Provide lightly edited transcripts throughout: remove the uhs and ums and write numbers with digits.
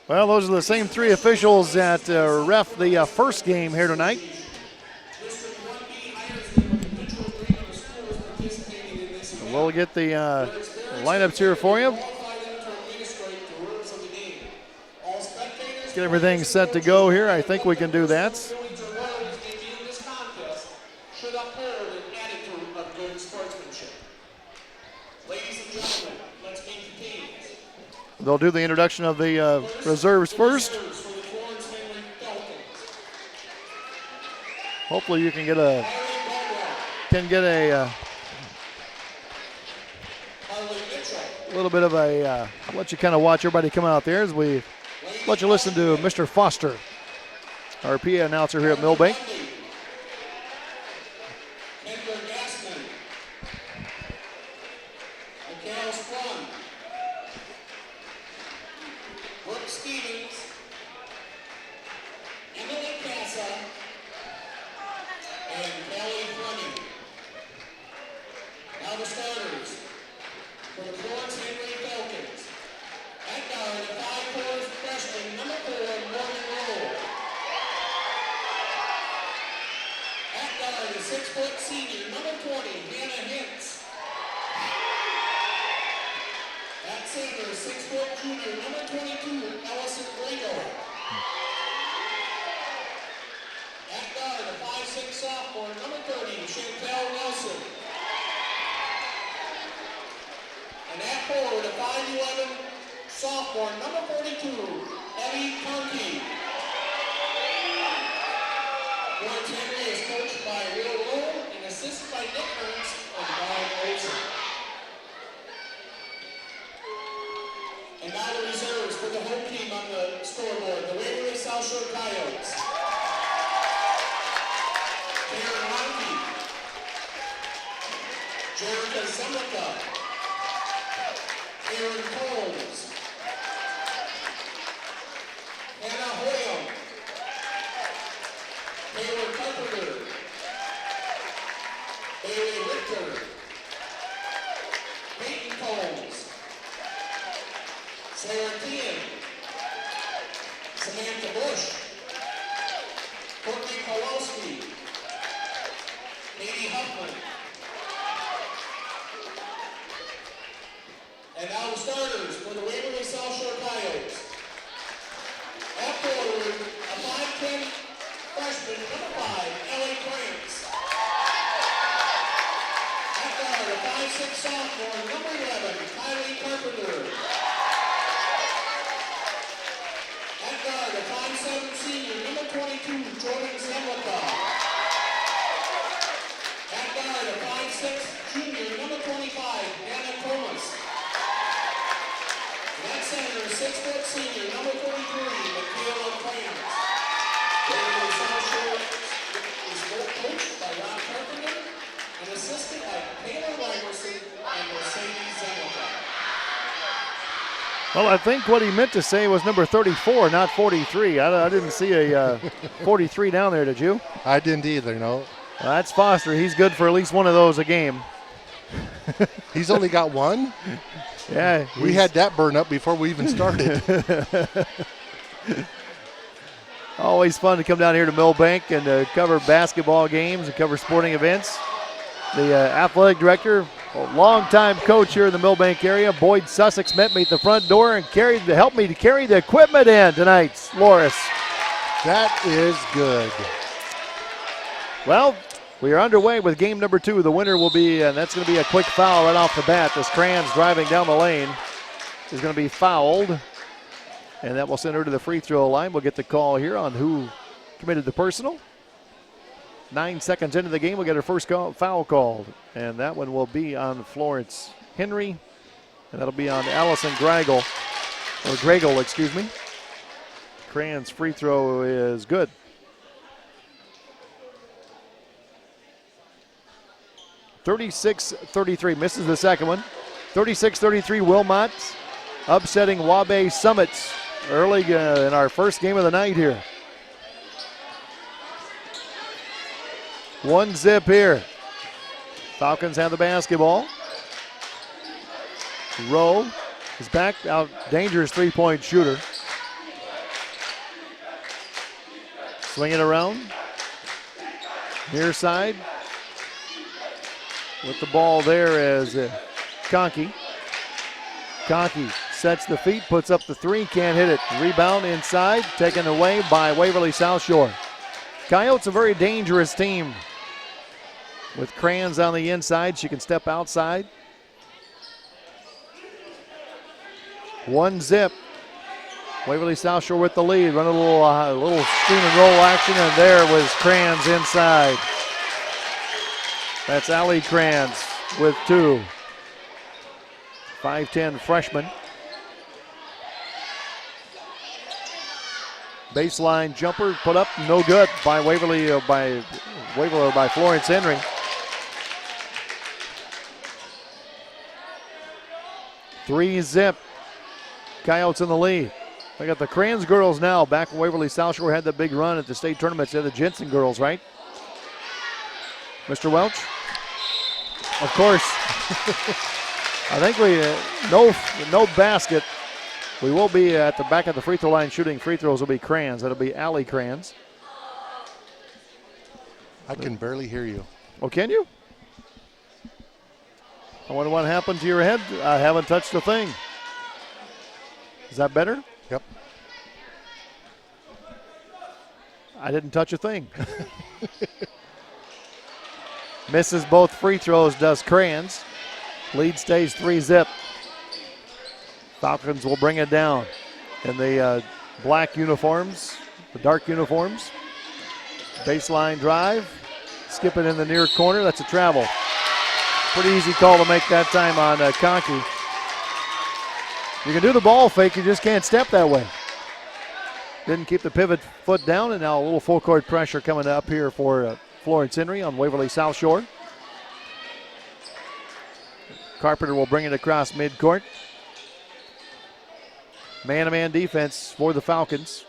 Well, those are the same three officials that ref the first game here tonight. We'll get the lineups here for you. Get everything set to go here. I think we can do that. They'll do the introduction of the reserves first. Hopefully you can get a little bit of a, I'll let you kind of watch everybody come out there as we let you listen to Mr. Foster, our PA announcer here at Millbank. Now the starters for the Florence-Henry Falcons. At guard, the 5'4" freshman, number 4, Morgan Roll. At guard, the 6' senior, number 20, Hannah Hintz. At center, 6' junior, number 22, Allison Grego. At guard, the 5'6" sophomore, number 30, Chantel Nelson. And at forward, a 5'11" sophomore, number 42, Ellie Conkey. Florence-Henry is coached by Will Rowe and assisted by Nick Ernst and Brian Olsen. And now the reserves for the home team on the scoreboard, the Waverly South Shore Coyotes. Karen Ronke, Jerica Zemlicka, Aaron Coles, Hannah Hoyam, Taylor Carpenter, Bailey Richter, Peyton Coles, Sarah Kean, Samantha Bush, Courtney Kowalski, Katie Huffman. And now the starters for the Waverly South Shore Coyotes. At forward, a 5'10" freshman, number 5, Ellie Krantz. At guard, a 5'6" sophomore, number 11, Kylie Carpenter. At guard, a 5'7" senior, number 22, Jordan Zemlicka. At guard, a 5'6" junior, number 25, Hannah Thomas. At center, 6' senior, number 43, Michaela Krantz. Waverly South Shore is coached by Ron Carpenter and assisted by Taylor Ryerson and Mercedes Zemlicka. Well, I think what he meant to say was number 34, not 43. I didn't see a 43 down there, did you? I didn't either, no. Well, that's Foster. He's good for at least one of those a game. He's only got one? Yeah. We had that burn up before we even started. Always fun to come down here to Millbank and cover basketball games and cover sporting events. The athletic director, a longtime coach here in the Millbank area, Boyd Sussex, met me at the front door and helped me to carry the equipment in tonight, Loris. That is good. Well, we are underway with game number 2. The winner will be, and that's going to be a quick foul right off the bat. As Kranz driving down the lane is going to be fouled, and that will send her to the free throw line. We'll get the call here on who committed the personal. 9 seconds into the game, we'll get our first foul called, and that one will be on Florence-Henry, and that'll be on Allison Gragel, or Gragel, excuse me. Kranz free throw is good. 36-33, misses the second one. 36-33, Wilmot upsetting Wabash Summits early in our first game of the night here. 1-zip here. Falcons have the basketball. Rowe is back out, dangerous three-point shooter. Swing it around. Near side. With the ball there is Conkey. Conkey sets the feet, puts up the three, can't hit it. Rebound inside, taken away by Waverly South Shore. Coyotes a very dangerous team. With Crayons on the inside, she can step outside. 1-0. Waverly South Shore with the lead. Run a little screen and roll action, and there was Crayons inside. That's Allie Crayons with 2. 5'10" freshman. Baseline jumper put up, no good by Waverly, by Florence-Henry. Three zip. Coyotes in the lead. We got the Crayons girls now. Back when Waverly South Shore had that big run at the state tournaments, they're the Jensen girls, right? Mr. Welch? Of course. I think no basket. We will be at the back of the free throw line shooting free throws. Will be Crayons. That'll be Allie Crayons. I can barely hear you. Oh, can you? I wonder what happened to your head. I haven't touched a thing. Is that better? Yep. I didn't touch a thing. Misses both free throws, does Crayons. Lead stays 3-0. Falcons will bring it down in the black uniforms, the dark uniforms. Baseline drive. Skip it in the near corner. That's a travel. Pretty easy call to make that time on Conkey. You can do the ball fake, you just can't step that way. Didn't keep the pivot foot down, and now a little full court pressure coming up here for Florence-Henry on Waverly South Shore. Carpenter will bring it across midcourt. Man-to-man defense for the Falcons.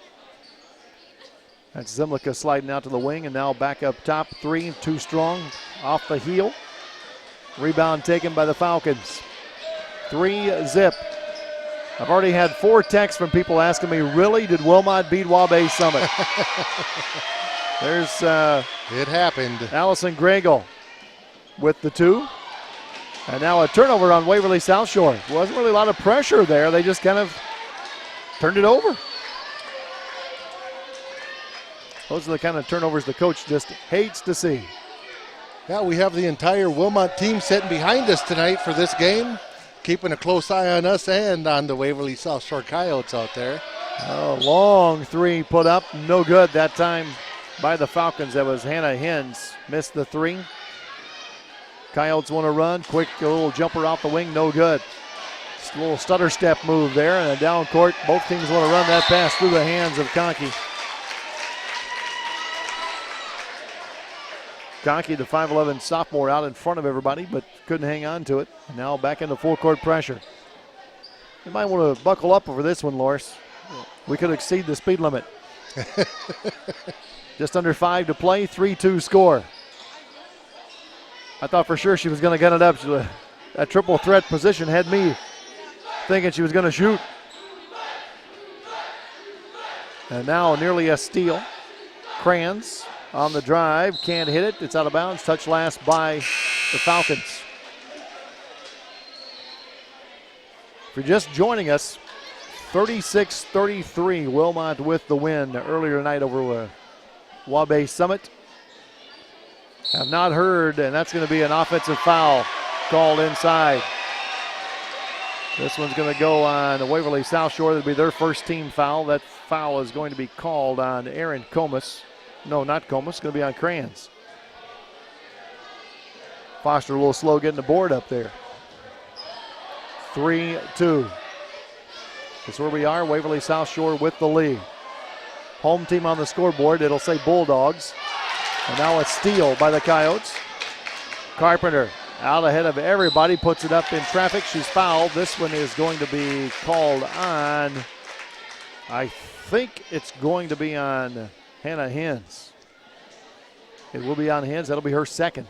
That's Zimlica sliding out to the wing, and now back up top. 3, too strong, off the heel. Rebound taken by the Falcons. 3-0. I've already had 4 texts from people asking me, really, did Wilmot beat Wabash Summit? There's it happened. Allison Gregel with the 2. And now a turnover on Waverly South Shore. Wasn't really a lot of pressure there. They just kind of turned it over. Those are the kind of turnovers the coach just hates to see. Yeah, we have the entire Wilmot team sitting behind us tonight for this game, keeping a close eye on us and on the Waverly South Shore Coyotes out there. A long 3 put up, no good that time by the Falcons. That was Hannah Hens, missed the 3. Coyotes want to run, quick little jumper off the wing, no good. Just a little stutter step move there, and a down court. Both teams want to run that pass through the hands of Conkey. Conkey, the 5'11 sophomore, out in front of everybody, but couldn't hang on to it. And now back into full court pressure. You might want to buckle up over this one, Loris. We could exceed the speed limit. Just under 5 to play, 3-2 score. I thought for sure she was going to get it up. That triple threat position had me thinking she was going to shoot. And now nearly a steal. Crayons on the drive, can't hit it. It's out of bounds. Touch last by the Falcons. If you're just joining us, 36-33, Wilmot with the win earlier tonight over Wabash Summit. Have not heard, and that's going to be an offensive foul called inside. This one's going to go on the Waverly South Shore. That'll be their first team foul. That foul is going to be called on Aaron Comus. No, not Comus. It's going to be on Crayons. Foster a little slow getting the board up there. 3-2. That's where we are. Waverly South Shore with the lead. Home team on the scoreboard. It'll say Bulldogs. And now a steal by the Coyotes. Carpenter out ahead of everybody, puts it up in traffic. She's fouled. This one is going to be called on, I think it's going to be on Hannah Hens. It will be on Hens. That'll be her second.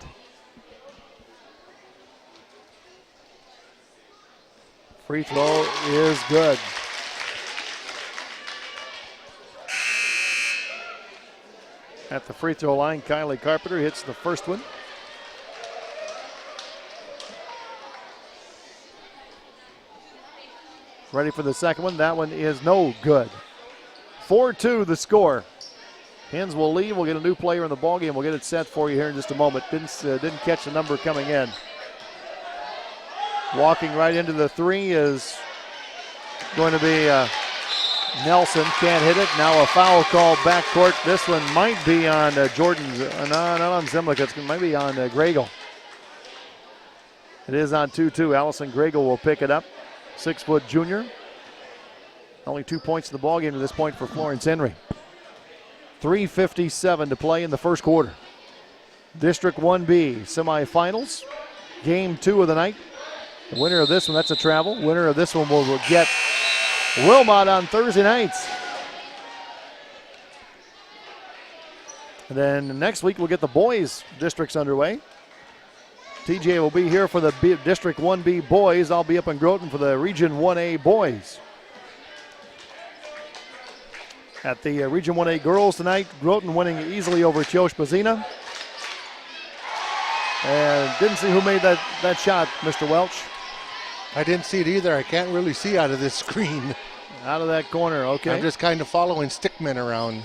Free throw is good. At the free throw line, Kylie Carpenter hits the first one. Ready for the second one. That one is no good. 4-2 the score. Hens will leave. We'll get a new player in the ballgame. We'll get it set for you here in just a moment. Didn't catch the number coming in. Walking right into the three is going to be Nelson. Can't hit it. Now a foul call backcourt. This one might be on Jordan's. No, not on Zemlick. It might be on Gregel. It is on 2-2. Allison Gregel will pick it up. 6-foot junior. Only 2 points in the ballgame to this point for Florence-Henry. 3:57 to play in the first quarter. District 1B semifinals. Game 2 of the night. The winner of this one, that's a travel. Winner of this one will get Wilmot on Thursday nights. And then next week we'll get the boys districts underway. TJ will be here for the District 1B boys. I'll be up in Groton for the Region 1A boys. At the Region 1A girls tonight, Groton winning easily over Tioch-Bazina. And didn't see who made that shot, Mr. Welch. I didn't see it either. I can't really see out of this screen. Out of that corner, okay. I'm just kind of following stickmen around.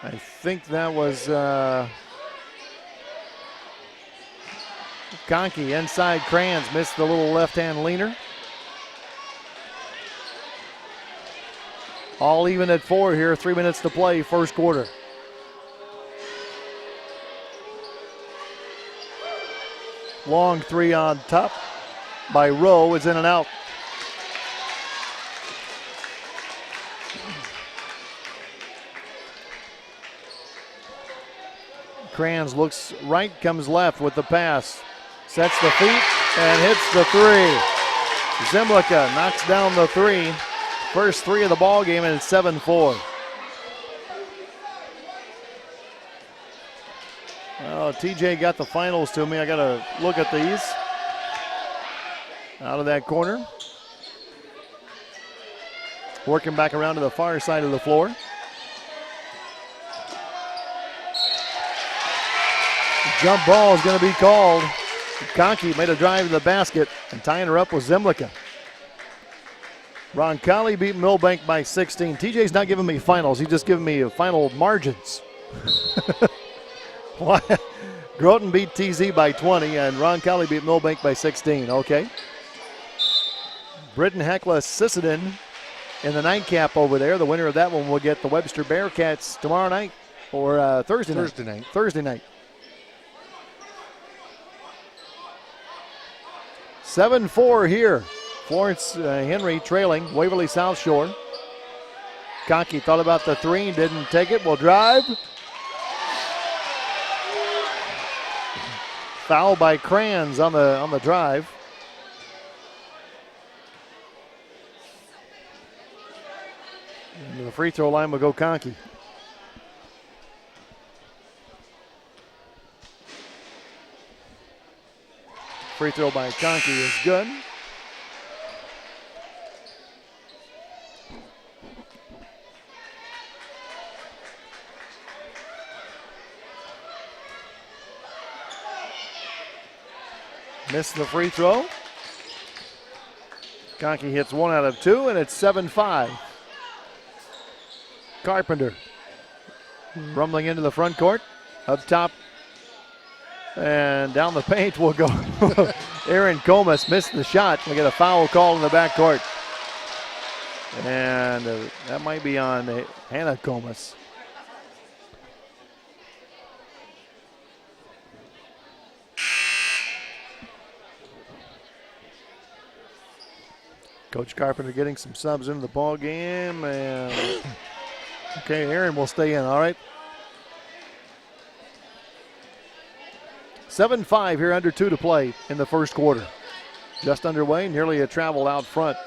I think that was Conkey inside Crans, missed the little left-hand leaner. All even at 4 here, 3 minutes to play, first quarter. Long three on top by Rowe is in and out. Crans looks right, comes left with the pass. Sets the feet and hits the three. Zemlica knocks down the three. First three of the ball game, and it's 7-4. Oh, TJ got the finals to me. I got to look at these. Out of that corner. Working back around to the far side of the floor. Jump ball is going to be called. Conkey made a drive to the basket, and tying her up was Zemlica. Roncalli beat Milbank by 16. TJ's not giving me finals. He's just giving me final margins. Groton beat TZ by 20, and Roncalli beat Milbank by 16. Okay. Britton Hecla Sisseton in the nightcap over there. The winner of that one will get the Webster Bearcats tomorrow night or Thursday night. Thursday night. 7-4 here. Florence-Henry trailing Waverly South Shore. Conkey thought about the three, didn't take it. Will drive. Foul by Crans on the drive. And to the free throw line will go Conkey. Free throw by Conkey is good. Missed the free throw. Conkey hits 1 out of 2, and it's 7-5. Carpenter rumbling into the front court. Up top and down the paint will go Aaron Comas. Missed the shot. We get a foul call in the backcourt. And that might be on Hannah Comas. Coach Carpenter getting some subs into the ball game, and okay, Aaron will stay in. All right. 7-5 here, under 2 to play in the first quarter. Just underway, nearly a travel out front.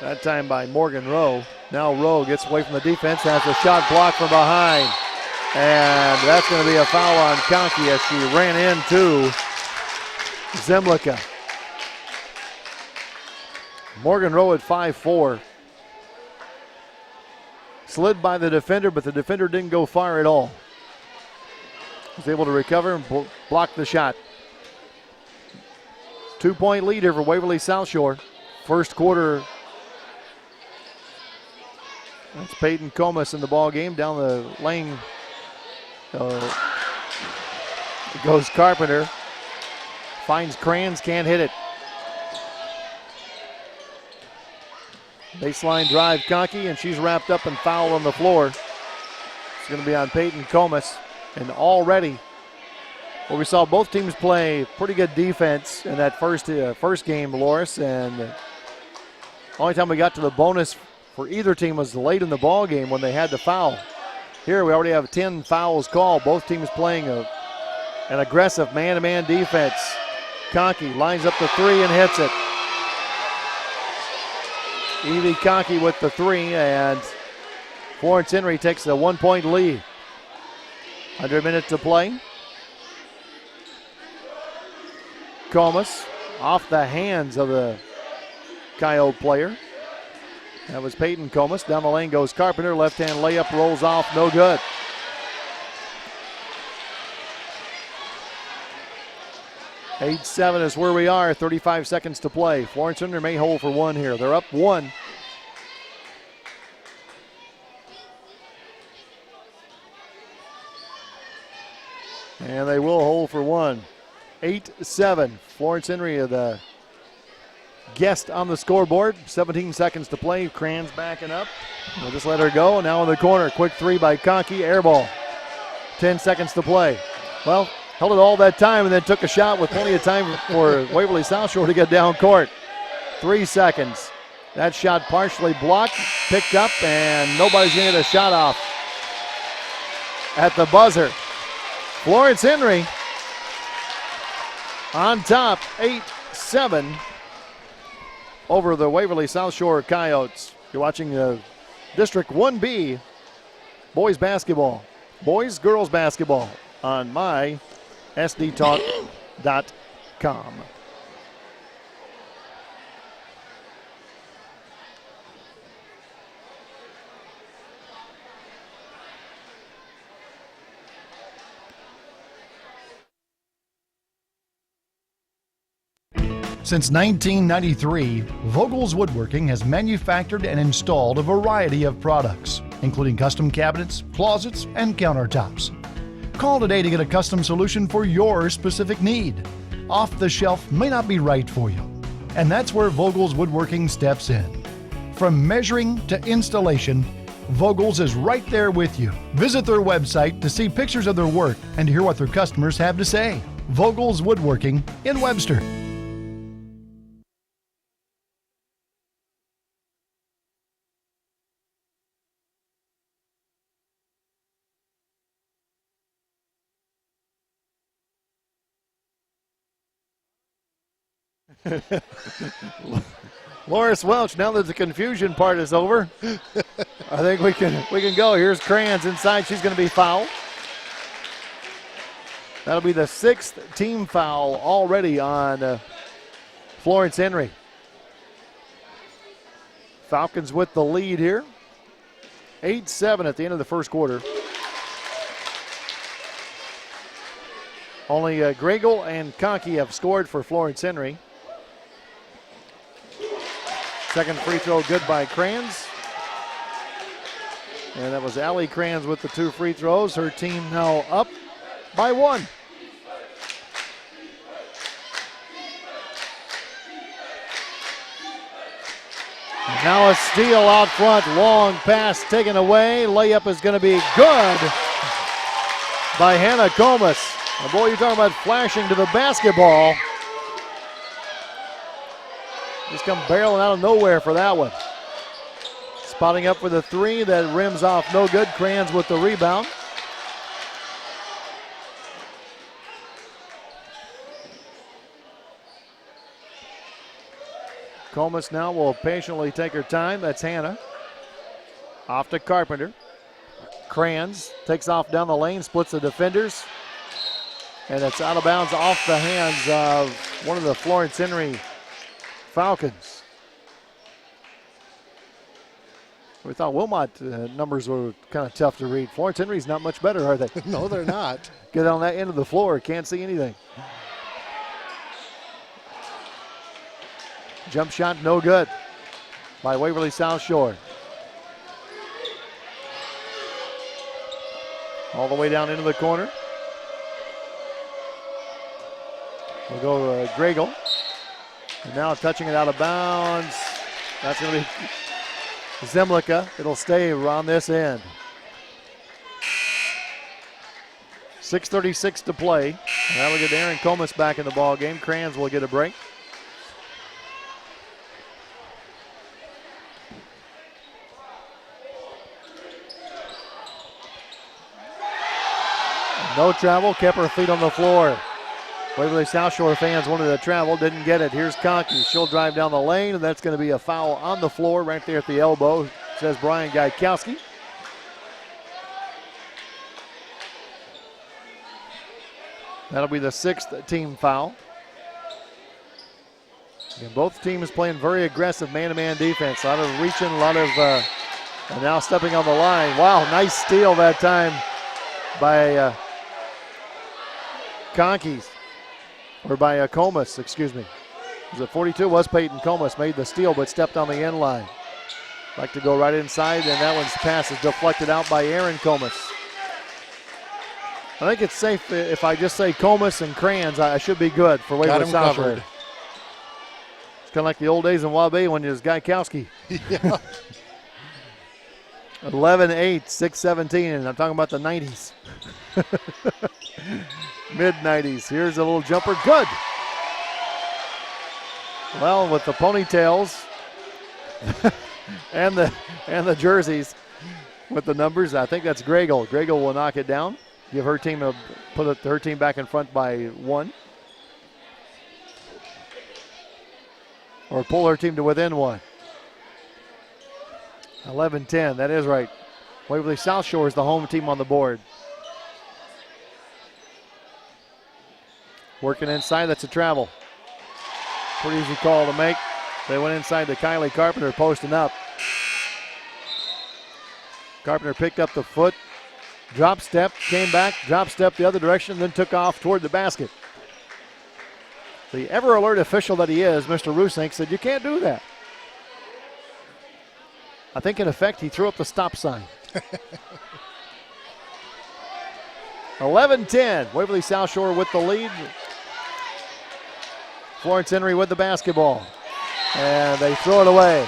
That time by Morgan Rowe. Now Rowe gets away from the defense, has the shot blocked from behind, and that's going to be a foul on Conkey as she ran into Zemlica. Morgan Rowe at 5'4". Slid by the defender, but the defender didn't go far at all. Was able to recover and block the shot. 2-point lead here for Waverly South Shore. First quarter. That's Peyton Comas in the ball game. Down the lane goes Carpenter. Finds Kranz, can't hit it. Baseline drive, Conkey, and she's wrapped up and fouled on the floor. It's going to be on Peyton Comas. And already, well, we saw both teams play pretty good defense in that first game, Loris. And the only time we got to the bonus for either team was late in the ball game when they had to foul. Here we already have 10 fouls called. Both teams playing an aggressive man-to-man defense. Conkey lines up the three and hits it. Evie Conkey with the three, and Florence-Henry takes a 1-point lead. Under a minute to play. Comas off the hands of the Coyote player. That was Peyton Comas. Down the lane goes Carpenter. Left-hand layup rolls off, no good. Eight-7 is where we are. 35 seconds to play. Florence-Henry may hold for one here. They're up one. And they will hold for one. 8-7. Florence-Henry, the guest on the scoreboard. 17 seconds to play. Kranz backing up. We'll just let her go. Now in the corner. Quick three by Conkey. Air ball. 10 seconds to play. Well, held it all that time and then took a shot with plenty of time for Waverly South Shore to get down court. 3 seconds. That shot partially blocked, picked up, and nobody's going to get a shot off at the buzzer. Florence-Henry on top, 8-7 over the Waverly South Shore Coyotes. You're watching District 1B boys basketball, boys, girls basketball on mysdtalk.com. Since 1993, Vogel's Woodworking has manufactured and installed a variety of products, including custom cabinets, closets, and countertops. Call today to get a custom solution for your specific need. Off the shelf may not be right for you, and that's where Vogel's Woodworking steps in. From measuring to installation, Vogel's is right there with you. Visit their website to see pictures of their work and to hear what their customers have to say. Vogel's Woodworking in Webster. Loris Welch, now that the confusion part is over, I think we can go. Here's Kranz inside. She's going to be fouled. That'll be the 6th team foul already on Florence-Henry. Falcons with the lead here. 8-7 at the end of the first quarter. Only Gregel and Conkey have scored for Florence-Henry. Second free throw good by Kranz. And that was Allie Kranz with the 2 free throws. Her team now up by 1. Now a steal out front. Long pass taken away. Layup is going to be good by Hannah Comas. And boy, you're talking about flashing to the basketball. Just come barreling out of nowhere for that one. Spotting up for the 3 that rims off no good. Kranz with the rebound. Comas now will patiently take her time. That's Hannah. Off to Carpenter. Kranz takes off down the lane, splits the defenders. And it's out of bounds off the hands of one of the Florence-Henry Falcons. We thought Wilmot numbers were kind of tough to read. Florence-Henry's not much better, are they? No, they're not. Get on that end of the floor, can't see anything. Jump shot no good by Waverly South Shore. All the way down into the corner. We'll go Gregel. And now touching it out of bounds. That's going to be Zemlicka. It'll stay around this end. 6:36 to play. And that'll get Aaron Comas back in the ball game. Crans will get a break. No travel, kept her feet on the floor. Waverly South Shore fans wanted to travel, didn't get it. Here's Conkey. She'll drive down the lane, and that's going to be a foul on the floor right there at the elbow, says Brian Gaikowski. That'll be the 6th team foul. And both teams playing very aggressive man-to-man defense. A lot of reaching, a lot of, and now stepping on the line. Wow, nice steal that time by Conkey's, or by Comas, excuse me. Was it 42? Was Peyton Comas made the steal but stepped on the end line. Like to go right inside, and that one's pass is deflected out by Aaron Comas. I think it's safe if I just say Comas and Crans, I should be good for Waverly South Shore. It's kind of like the old days in Waubee when there's Gaikowski. Yeah. 11-8, 6-17, and I'm talking about the 90s. Mid-90s. Here's a little jumper. Good. Well, with the ponytails and the jerseys with the numbers, I think that's Gregel. Gregel will knock it down. Give her team her team back in front by 1. Or pull her team to within 1. 11-10, that is right. Waverly South Shore is the home team on the board. Working inside, that's a travel. Pretty easy call to make. They went inside to Kylie Carpenter, posting up. Carpenter picked up the foot, drop step, came back, drop step the other direction, then took off toward the basket. The ever alert official that he is, Mr. Rusink, said you can't do that. I think in effect he threw up the stop sign. 11-10, Waverly South Shore with the lead. Florence-Henry with the basketball. And they throw it away.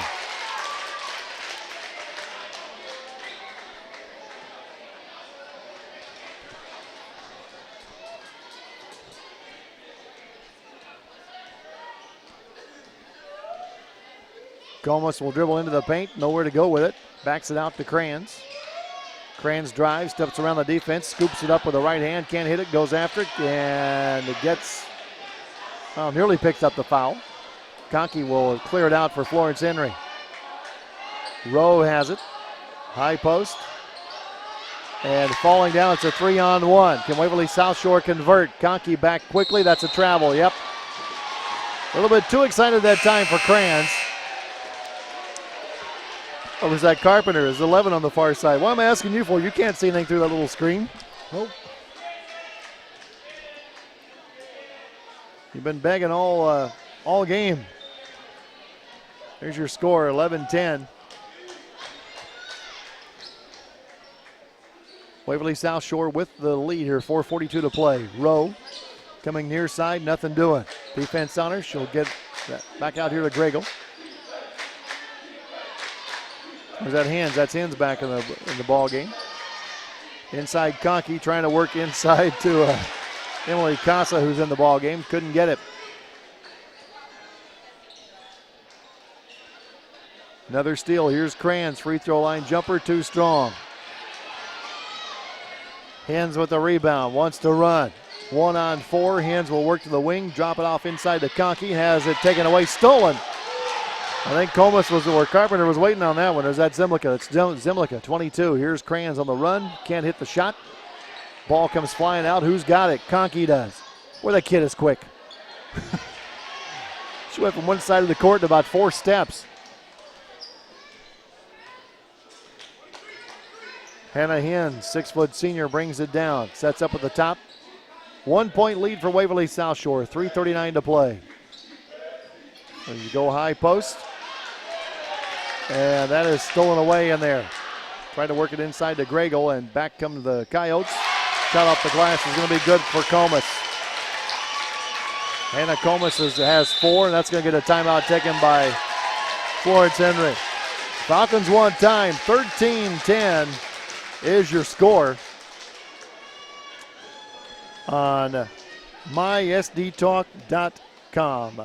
Comas will dribble into the paint, nowhere to go with it. Backs it out to Crans. Crans drives, steps around the defense, scoops it up with the right hand, can't hit it, goes after it, and it gets, nearly picks up the foul. Conkey will clear it out for Florence-Henry. Rowe has it, high post, and falling down, it's a 3-on-1. Can Waverly South Shore convert? Conkey back quickly, that's a travel, yep. A little bit too excited that time for Crans. Or was that Carpenter? Is 11 on the far side. What am I asking you for? You can't see anything through that little screen. Nope. You've been begging all game. There's your score, 11-10. Waverly South Shore with the lead here, 4:42 to play. Rowe coming near side, nothing doing. Defense on her, she'll get that back out here to Gregel. Or is that Hens? That's Hens back in the ball game. Inside Conkey trying to work inside to Emily Casa, who's in the ball game. Couldn't get it. Another steal. Here's Crans. Free throw line jumper, too strong. Hens with the rebound. Wants to run. 1-on-4. Hens will work to the wing. Drop it off inside to Conkey. Has it taken away. Stolen. I think Comas was where Carpenter was waiting on that one. Or is that Zemlicka? It's Zemlicka, 22. Here's Crans on the run. Can't hit the shot. Ball comes flying out. Who's got it? Conkey does. Boy, that kid is quick. She went from one side of the court in about 4 steps. Hannah Hinn, 6-foot senior, brings it down. Sets up at the top. 1 point lead for Waverly South Shore. 3:39 to play. There you go, high post. And that is stolen away in there. Trying to work it inside to Gregel, and back come the Coyotes. Shot off the glass is going to be good for Comus. Hannah Comus has 4, and that's going to get a timeout taken by Florence-Henry. Falcons one time, 13-10 is your score on mysdtalk.com.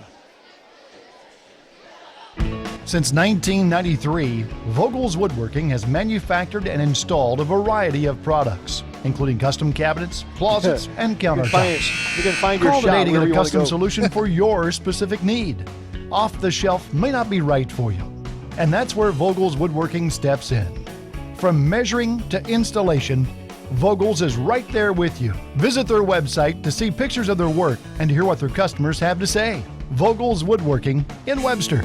Since 1993, Vogel's Woodworking has manufactured and installed a variety of products, including custom cabinets, closets, and countertops. You can find your Call shop today to get wherever a you wanna custom go. solution for your specific need. Off the shelf may not be right for you, and that's where Vogel's Woodworking steps in. From measuring to installation, Vogel's is right there with you. Visit their website to see pictures of their work and to hear what their customers have to say. Vogel's Woodworking in Webster.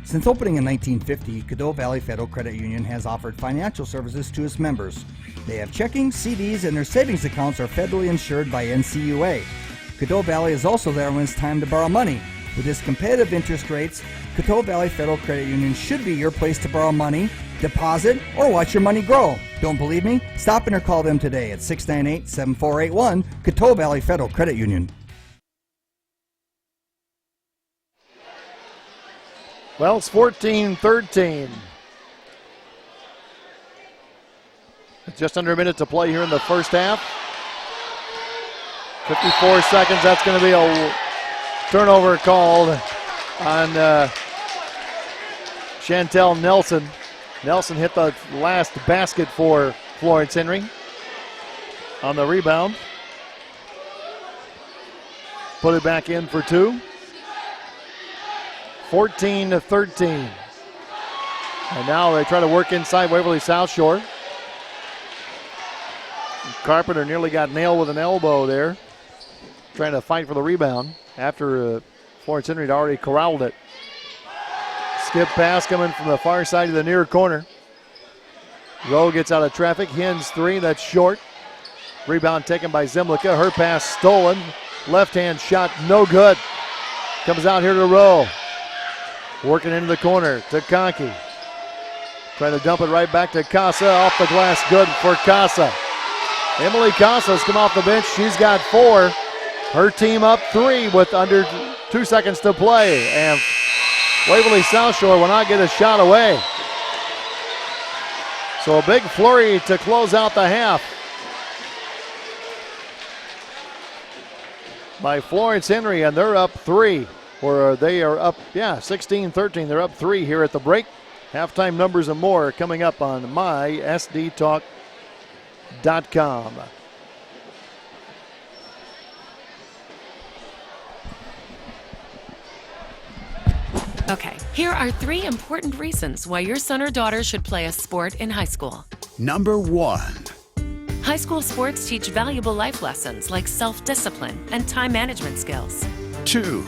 Since opening in 1950, Caddo Valley Federal Credit Union has offered financial services to its members. They have checking, CDs, and their savings accounts are federally insured by NCUA. Caddo Valley is also there when it's time to borrow money. With its competitive interest rates, Caddo Valley Federal Credit Union should be your place to borrow money, deposit, or watch your money grow. Don't believe me? Stop in or call them today at 698-7481, Caddo Valley Federal Credit Union. Well, it's 14-13. Just under a minute to play here in the first half. 54 seconds. That's going to be a Turnover called on Chantel Nelson. Nelson hit the last basket for Florence-Henry on the rebound. Put it back in for two. 14-13. And now they try to work inside Waverly South Shore. Carpenter nearly got nailed with an elbow there, trying to fight for the rebound after Florence-Henry had already corralled it. Skip pass coming from the far side of the near corner. Rowe gets out of traffic. Hins three, that's short. Rebound taken by Zemlicka. Her pass stolen. Left-hand shot, no good. Comes out here to Rowe. Working into the corner to Conkey. Trying to dump it right back to Casa. Off the glass, good for Casa. Emily Casa's come off the bench. She's got 4. Her team up 3 with under 2 seconds to play. And Waverly South Shore will not get a shot away. So a big flurry to close out the half by Florence-Henry, and they're up 3. Or they are up, 16-13. They're up 3 here at the break. Halftime numbers and more coming up on mysdtalk.com. Okay, here are 3 important reasons why your son or daughter should play a sport in high school. Number 1. High school sports teach valuable life lessons like self-discipline and time management skills. 2.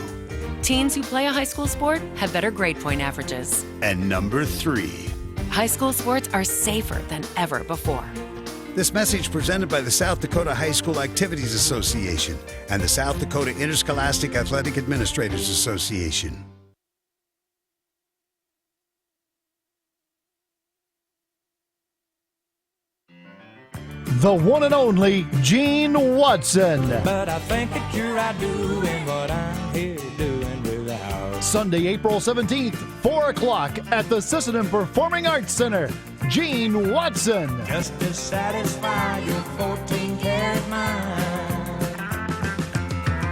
Teens who play a high school sport have better grade point averages. And number 3. High school sports are safer than ever before. This message presented by the South Dakota High School Activities Association and the South Dakota Interscholastic Athletic Administrators Association. The one and only Gene Watson. But I think that you're out doing what I'm here doing without. Sunday, April 17th, 4 o'clock at the Sisseton Performing Arts Center. Gene Watson. Just to satisfy your 14-karat mind.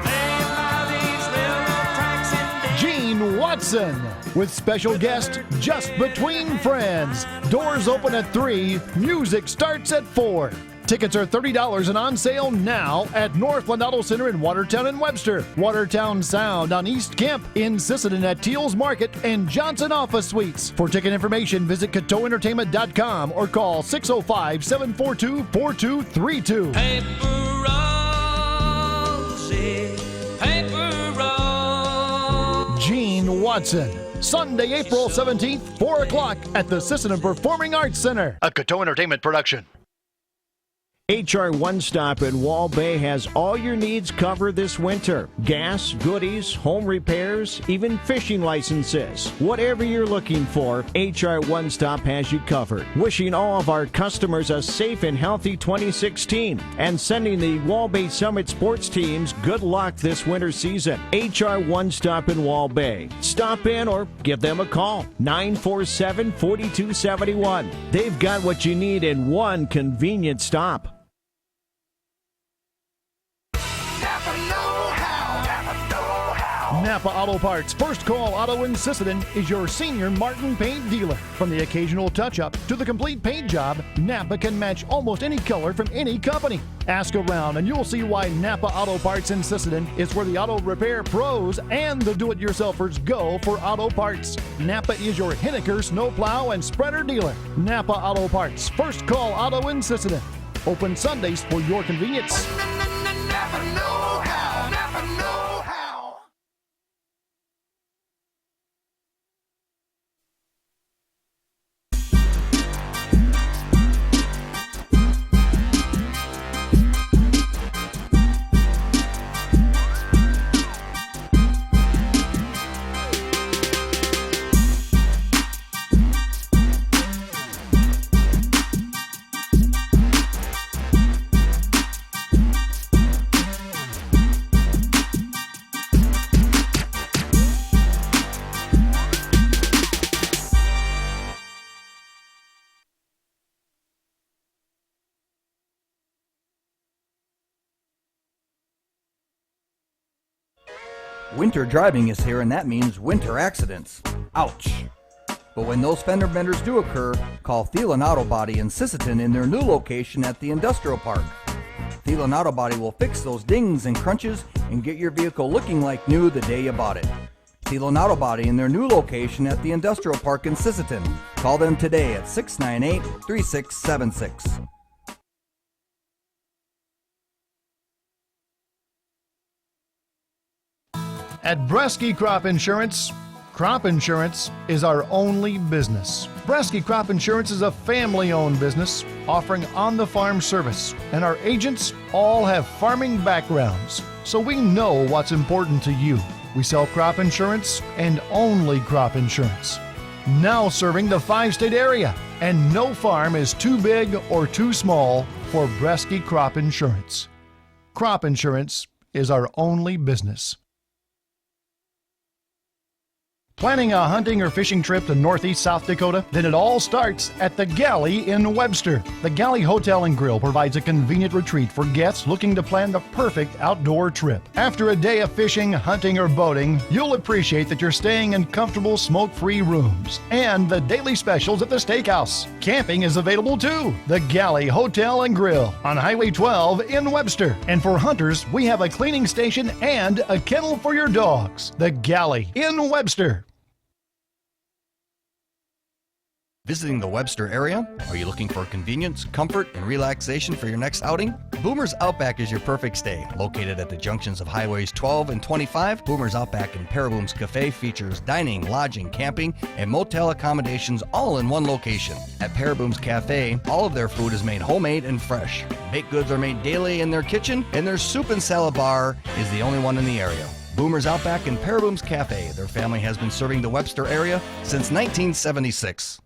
Playing by these railroad tracks and Gene Watson. With special guest Just Between Friends. Doors open at 3. Music starts at 4. Tickets are $30 and on sale now at Northland Auto Center in Watertown and Webster. Watertown Sound on East Kemp, in Sisseton at Teals Market and Johnson Office Suites. For ticket information, visit CateauEntertainment.com or call 605-742-4232. paper roses, paper roses. Gene Watson. Sunday, April 17th, 4 o'clock at the Sisseton Performing Arts Center. A Cateau Entertainment production. HR One Stop in Wall Bay has all your needs covered this winter. Gas, goodies, home repairs, even fishing licenses. Whatever you're looking for, HR One Stop has you covered. Wishing all of our customers a safe and healthy 2016 and sending the Wall Bay Summit sports teams good luck this winter season. HR One Stop in Wall Bay. Stop in or give them a call. 947-4271. They've got what you need in one convenient stop. Napa Auto Parts First Call Auto in Sisseton is your senior Martin paint dealer. From the occasional touch-up to the complete paint job, Napa can match almost any color from any company. Ask around and you'll see why Napa Auto Parts in Sisseton is where the auto repair pros and the do-it-yourselfers go for auto parts. Napa is your Henniker snowplow and spreader dealer. Napa Auto Parts First Call Auto in Sisseton. Open Sundays for your convenience. Napa know-how, Napa know-how. Winter driving is here, and that means winter accidents. Ouch. But when those fender benders do occur, call Thielen Auto Body in Sisseton in their new location at the Industrial Park. Thielen Auto Body will fix those dings and crunches and get your vehicle looking like new the day you bought it. Thielen Auto Body in their new location at the Industrial Park in Sisseton. Call them today at 698-3676. At Bresky Crop Insurance is our only business. Bresky Crop Insurance is a family-owned business offering on-the-farm service, and our agents all have farming backgrounds, so we know what's important to you. We sell crop insurance and only crop insurance. Now serving the 5-state area, and no farm is too big or too small for Bresky Crop Insurance. Crop insurance is our only business. Planning a hunting or fishing trip to northeast South Dakota? Then it all starts at the Galley in Webster. The Galley Hotel and Grill provides a convenient retreat for guests looking to plan the perfect outdoor trip. After a day of fishing, hunting, or boating, you'll appreciate that you're staying in comfortable, smoke-free rooms and the daily specials at the steakhouse. Camping is available too. The Galley Hotel and Grill on Highway 12 in Webster. And for hunters, we have a cleaning station and a kennel for your dogs. The Galley in Webster. Visiting the Webster area? Are you looking for convenience, comfort, and relaxation for your next outing? Boomer's Outback is your perfect stay. Located at the junctions of Highways 12 and 25, Boomer's Outback and Paraboom's Cafe features dining, lodging, camping, and motel accommodations all in one location. At Paraboom's Cafe, all of their food is made homemade and fresh. Baked goods are made daily in their kitchen, and their soup and salad bar is the only one in the area. Boomer's Outback and Paraboom's Cafe. Their family has been serving the Webster area since 1976.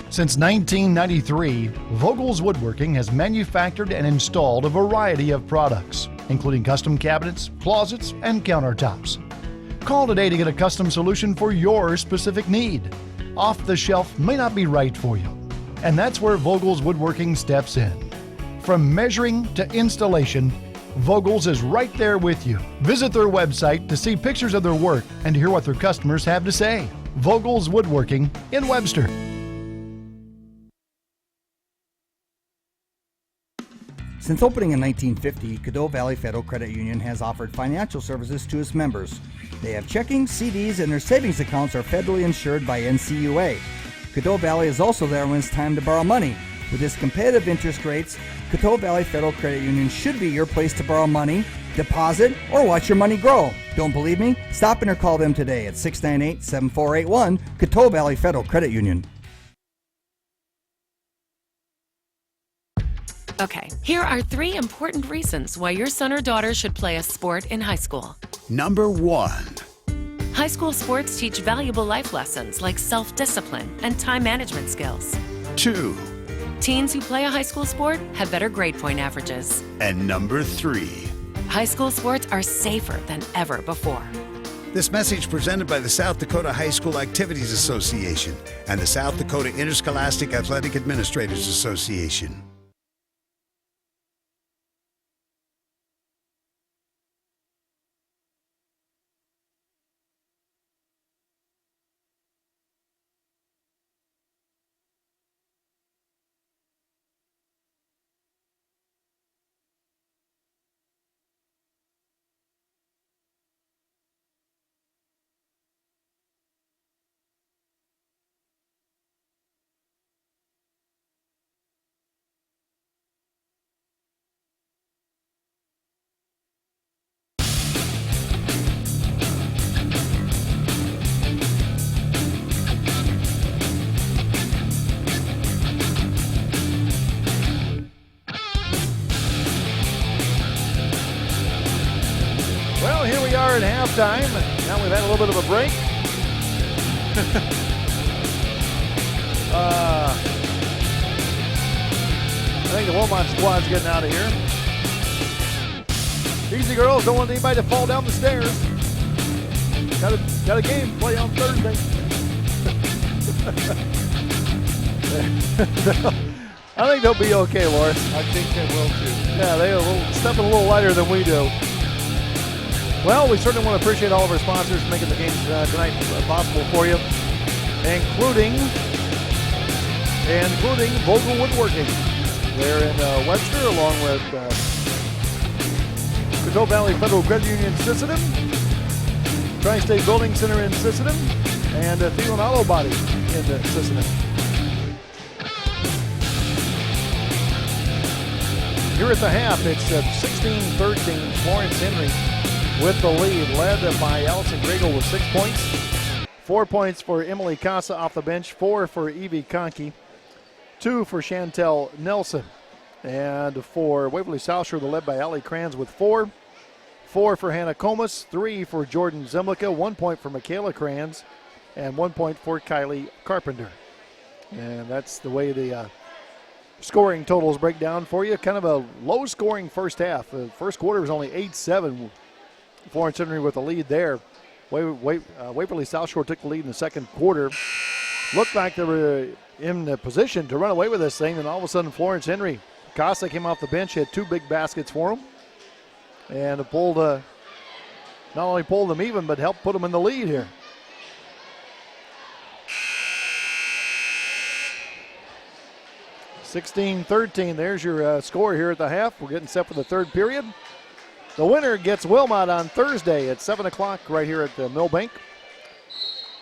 Since 1993, Vogel's Woodworking has manufactured and installed a variety of products, including custom cabinets, closets, and countertops. Call today to get a custom solution for your specific need. Off the shelf may not be right for you, and that's where Vogel's Woodworking steps in. From measuring to installation, Vogel's is right there with you. Visit their website to see pictures of their work and to hear what their customers have to say. Vogel's Woodworking in Webster. Since opening in 1950, Caddo Valley Federal Credit Union has offered financial services to its members. They have checking, CDs, and their savings accounts are federally insured by NCUA. Caddo Valley is also there when it's time to borrow money. With its competitive interest rates, Caddo Valley Federal Credit Union should be your place to borrow money, deposit, or watch your money grow. Don't believe me? Stop in or call them today at 698-7481, Caddo Valley Federal Credit Union. Okay, here are 3 important reasons why your son or daughter should play a sport in high school. Number 1. High school sports teach valuable life lessons like self-discipline and time management skills. 2. Teens who play a high school sport have better grade point averages. And number 3. High school sports are safer than ever before. This message presented by the South Dakota High School Activities Association and the South Dakota Interscholastic Athletic Administrators Association. Well, here we are at halftime. Now we've had a little bit of a break. I think the Wilmot squad's getting out of here. Easy girls, don't want anybody to fall down the stairs. Got a game to play on Thursday. I think they'll be okay, Lawrence. I think they will too. Yeah, they're stepping a little lighter than we do. Well, we certainly want to appreciate all of our sponsors making the game tonight possible for you, including Vogel Woodworking. They're in Webster, along with Caddo Valley Federal Credit Union Sisseton, Tri-State Building Center in Sisseton, and Thielen Auto Body in Sisseton. Here at the half, it's 16-13, Florence-Henry with the lead, led by Allison Gregel with 6 points. 4 points for Emily Casa off the bench, 4 for Evie Conkey, 2 for Chantel Nelson. And for Waverly South Shore, they're led by Allie Kranz with 4. 4 for Hannah Comas, 3 for Jordan Zemlicka, 1 point for Michaela Kranz, and 1 point for Kylie Carpenter. And that's the way the scoring totals break down for you. Kind of a low-scoring first half. The first quarter was only 8-7. Florence-Henry with the lead there. Waverly South Shore took the lead in the second quarter. Looked like they were in a position to run away with this thing, and all of a sudden Florence-Henry, Casa came off the bench, hit 2 big baskets for them, and it pulled, not only pulled them even, but helped put them in the lead here. (16-13). There's your score here at the half. We're getting set for the third period. The winner gets Wilmot on Thursday at 7 o'clock right here at the Millbank.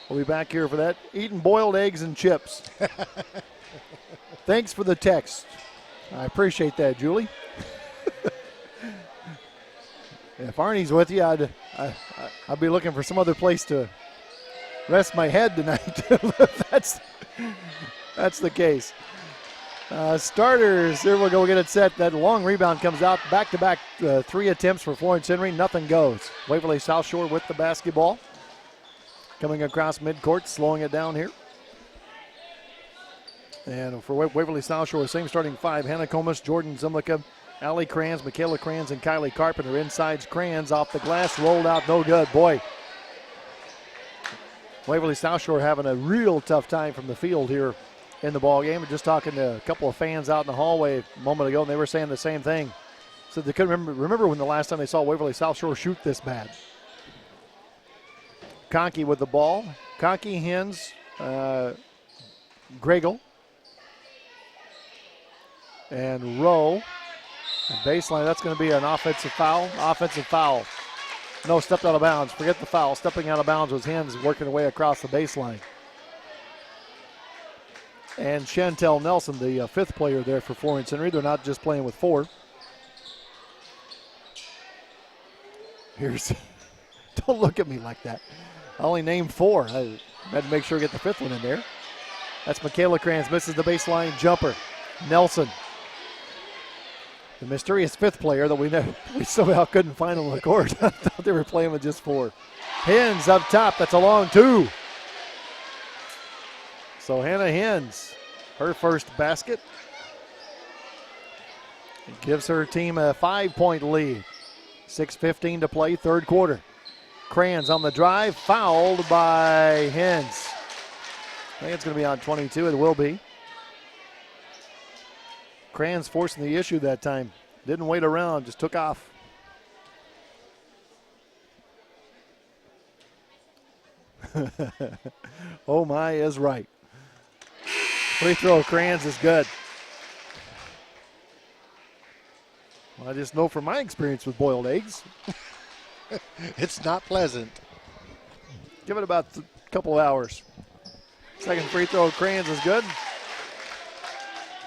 We'll be back here for that. Eating boiled eggs and chips. Thanks for the text. I appreciate that, Julie. If Arnie's with you, I'd be looking for some other place to rest my head tonight. That's the case. Starters, here we'll go get it set. That long rebound comes out. Back-to-back 3 attempts for Florence-Henry. Nothing goes. Waverly South Shore with the basketball. Coming across midcourt, slowing it down here. And for Waverly South Shore, same starting 5. Hannah Comas, Jordan Zemlicka, Allie Kranz, Michaela Kranz, and Kylie Carpenter. Inside Kranz off the glass, rolled out, no good. Boy, Waverly South Shore having a real tough time from the field here in the ball game. We're just talking to a couple of fans out in the hallway a moment ago, and they were saying the same thing. So they couldn't remember when the last time they saw Waverly South Shore shoot this bad. Conkey with the ball. Conkey, Hens, Gregel, and Rowe. And baseline, that's going to be an offensive foul. Offensive foul. No, stepped out of bounds. Forget the foul. Stepping out of bounds was Hens working her way across the baseline. And Chantel Nelson, the 5th player there for Florence-Henry. They're not just playing with 4. Here's, don't look at me like that. I only named 4. I had to make sure I get the 5th one in there. That's Michaela Kranz, misses the baseline jumper. Nelson, the mysterious 5th player that we somehow couldn't find on the court. I thought they were playing with just 4. Hens up top, that's a long 2. So Hannah Hens, her first basket. It gives her team a 5-point lead. 6:15 to play, third quarter. Kranz on the drive, fouled by Hens. I think it's going to be on 22, it will be. Kranz forcing the issue that time. Didn't wait around, just took off. Oh my is right. Free throw, Kranz is good. Well, I just know from my experience with boiled eggs. It's not pleasant. Give it about a couple hours. Second free throw, Kranz is good.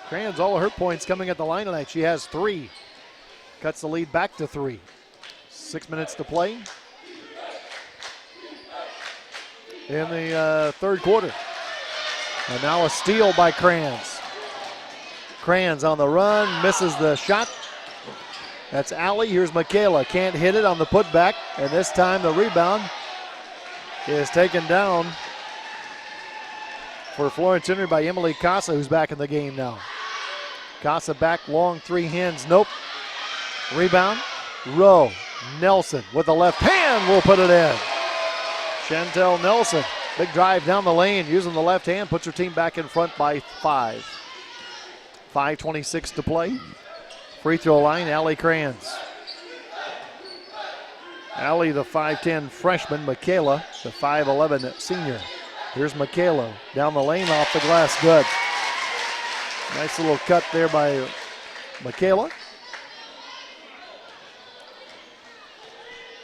Kranz, all of her points coming at the line tonight. She has 3. Cuts the lead back to 3. 6 minutes to play in the third quarter. And now a steal by Kranz. Kranz on the run, misses the shot. That's Allie. Here's Michaela. Can't hit it on the putback. And this time the rebound is taken down for Florence-Henry by Emily Casa, who's back in the game now. Casa back, long 3, Hens. Nope. Rebound. Rowe. Nelson with the left hand will put it in. Chantel Nelson. Big drive down the lane using the left hand. Puts her team back in front by 5. 5:26 to play. Free throw line, Allie Kranz. Allie, the 5'10 freshman. Michaela, the 5'11 senior. Here's Michaela down the lane off the glass. Good. Nice little cut there by Michaela.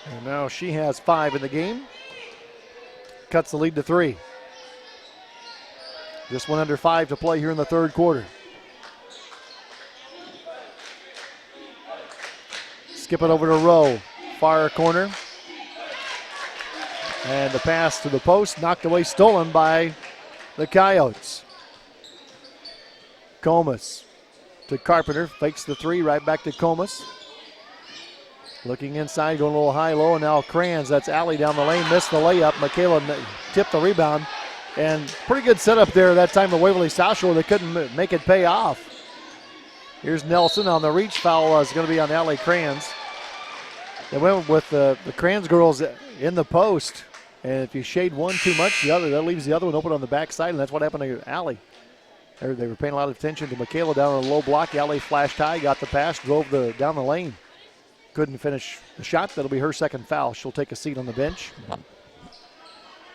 And now she has 5 in the game. Cuts the lead to 3. Just 1 under 5 to play here in the third quarter. Skip it over to Rowe. Far corner. And the pass to the post, knocked away, stolen by the Coyotes. Comas to Carpenter, fakes the 3, right back to Comas. Looking inside, going a little high-low, and now Kranz, that's Allie down the lane, missed the layup. Michaela tipped the rebound, and pretty good setup there that time at Waverly South Shore. They couldn't make it pay off. Here's Nelson on the reach foul, is going to be on Allie Kranz. They went with the Kranz girls in the post, and if you shade one too much, that leaves the other one open on the backside, and that's what happened to Allie. They were paying a lot of attention to Michaela down on a low block. Allie flashed high, got the pass, drove down the lane. Couldn't finish the shot. That'll be her second foul. She'll take a seat on the bench.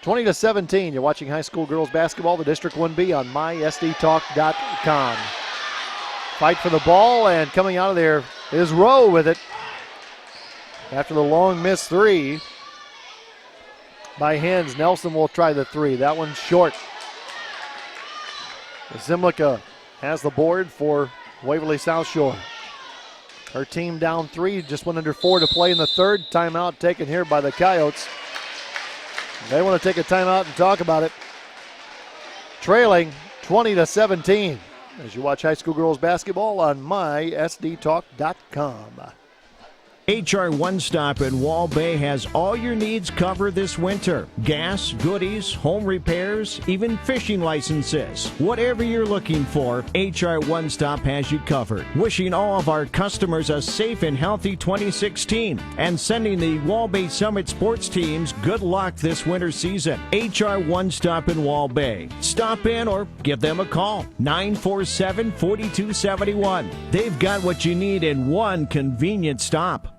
20-17. You're watching high school girls basketball, the District 1B on mysdtalk.com. Fight for the ball, and coming out of there is Rowe with it. After the long miss 3 by Hens, Nelson will try the 3. That one's short. Zimlica has the board for Waverly South Shore. Her team down 3, just 1 under 4 to play in the third. Timeout taken here by the Coyotes. They want to take a timeout and talk about it. Trailing 20-17 as you watch high school girls basketball on mysdtalk.com. HR One Stop in Wall Bay has all your needs covered this winter. Gas, goodies, home repairs, even fishing licenses. Whatever you're looking for, HR One Stop has you covered. Wishing all of our customers a safe and healthy 2016 and sending the Wall Bay Summit sports teams good luck this winter season. HR One Stop in Wall Bay. Stop in or give them a call. 947-4271. They've got what you need in one convenient stop.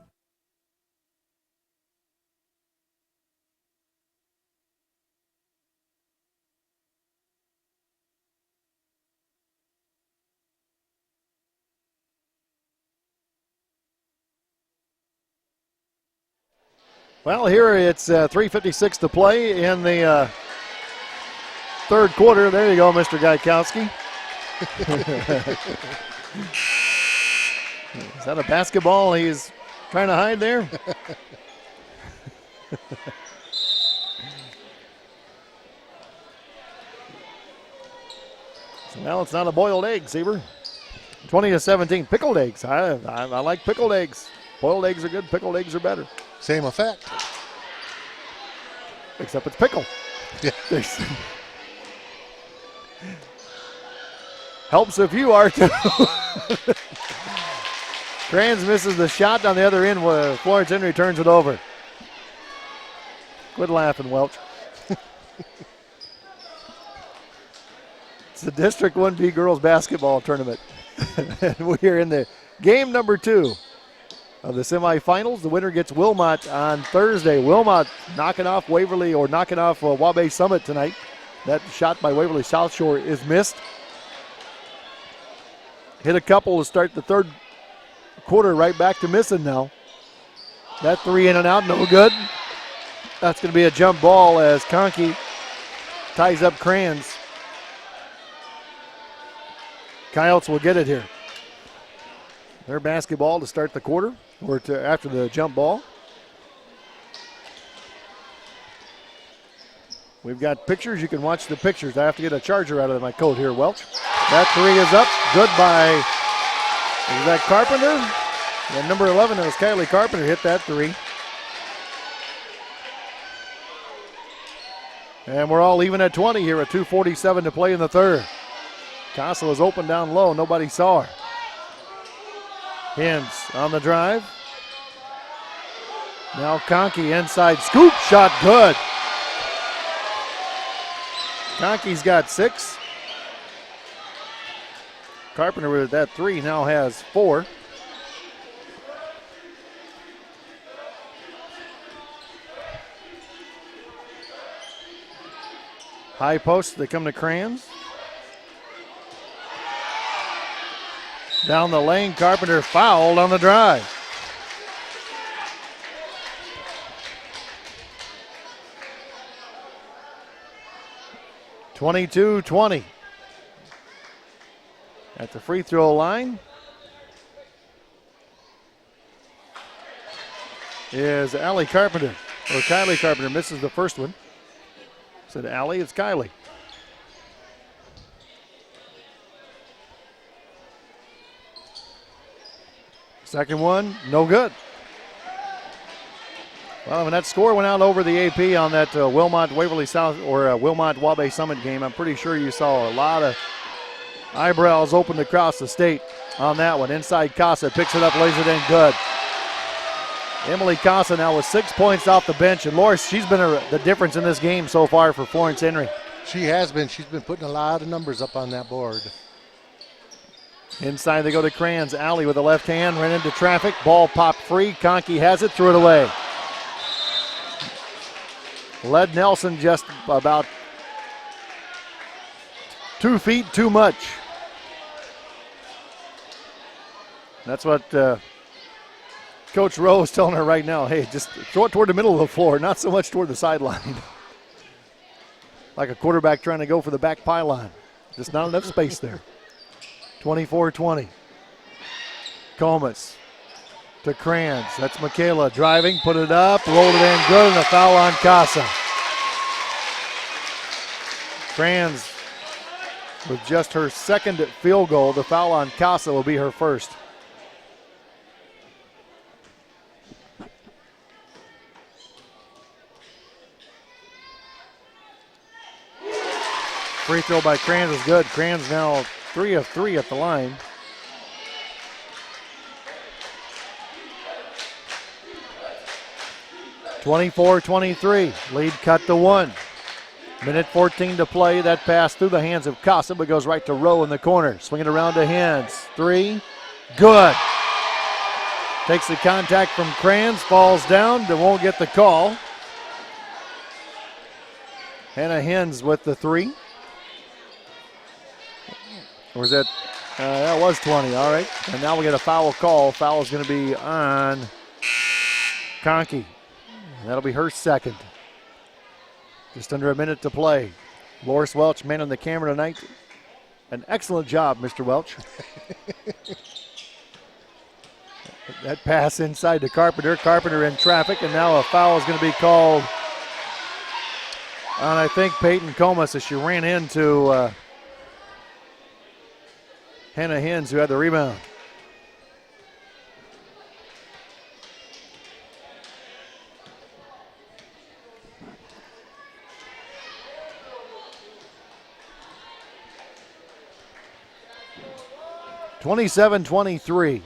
Well, here it's 3:56 to play in the third quarter. There you go, Mr. Gaikowski. Is that a basketball he's trying to hide there? Well, it's not a boiled egg, Sieber. 20-17. Pickled eggs. I like pickled eggs. Boiled eggs are good. Pickled eggs are better. Same effect. Except it's pickle. Yeah. Helps if you are too. Kranz misses the shot on the other end. Florence-Henry turns it over. Quit laughing, Welch. It's the District 1B girls basketball tournament. We are in the game number 2 of the semifinals. The winner gets Wilmot on Thursday. Wilmot knocking off Waverly, or knocking off Waubay Summit tonight. That shot by Waverly South Shore is missed. Hit a couple to start the third quarter, right back to missing now. That 3 in and out, no good. That's going to be a jump ball as Conkey ties up Kranz. Coyotes will get it here. Their basketball to start the quarter, or after the jump ball. We've got pictures. You can watch the pictures. I have to get a charger out of my coat here, Welch. That 3 is up. Good by, is that Carpenter? And number 11, that was Kylie Carpenter, hit that 3. And we're all even at 20 here at 2:47 to play in the third. Casa was open down low. Nobody saw her. Hens on the drive. Now Conkey inside scoop shot, good. Conkey's got 6. Carpenter with that 3 now has 4. High post, they come to Crans. Down the lane, Carpenter fouled on the drive. (22-20). At the free throw line is Allie Carpenter, or Kylie Carpenter misses the first one. Said Allie, it's Kylie. Second one, no good. Well, when that score went out over the AP on that Wilmot Waverly South or Wilmot Wabash Summit game, I'm pretty sure you saw a lot of eyebrows opened across the state on that one. Inside Casa picks it up, lays it in good. Emily Casa now with 6 points off the bench, and Loris, she's been the difference in this game so far for Florence-Henry. She has been. She's been putting a lot of numbers up on that board. Inside they go to Crans. Alley with the left hand, ran into traffic. Ball popped free. Conkey has it, threw it away. Led Nelson just about 2 feet too much. That's what Coach Rowe is telling her right now. Hey, just throw it toward the middle of the floor, not so much toward the sideline. Like a quarterback trying to go for the back pylon. Just not enough space there. 24-20. Comas to Crans. That's Michaela driving, put it up, rolled it in good, and a foul on Casa. Crans with just her second field goal. The foul on Casa will be her first. Free throw by Crans is good. Crans now 3 of 3 at the line. (24-23). Lead cut to 1. Minute 14 to play. That pass through the hands of Casa, but goes right to Rowe in the corner. Swing it around to Hens. 3. Good. Takes the contact from Crans, falls down, but won't get the call. Hannah Hens with the 3. Or is that? That was 20, all right. And now we get a foul call. Foul is going to be on Conkey. That'll be her second. Just under a minute to play. Loris Welch, man on the camera tonight. An excellent job, Mr. Welch. That pass inside to Carpenter. Carpenter in traffic, and now a foul is going to be called on, I think, Peyton Comas as she ran into Hannah Hens, who had the rebound. (27-23).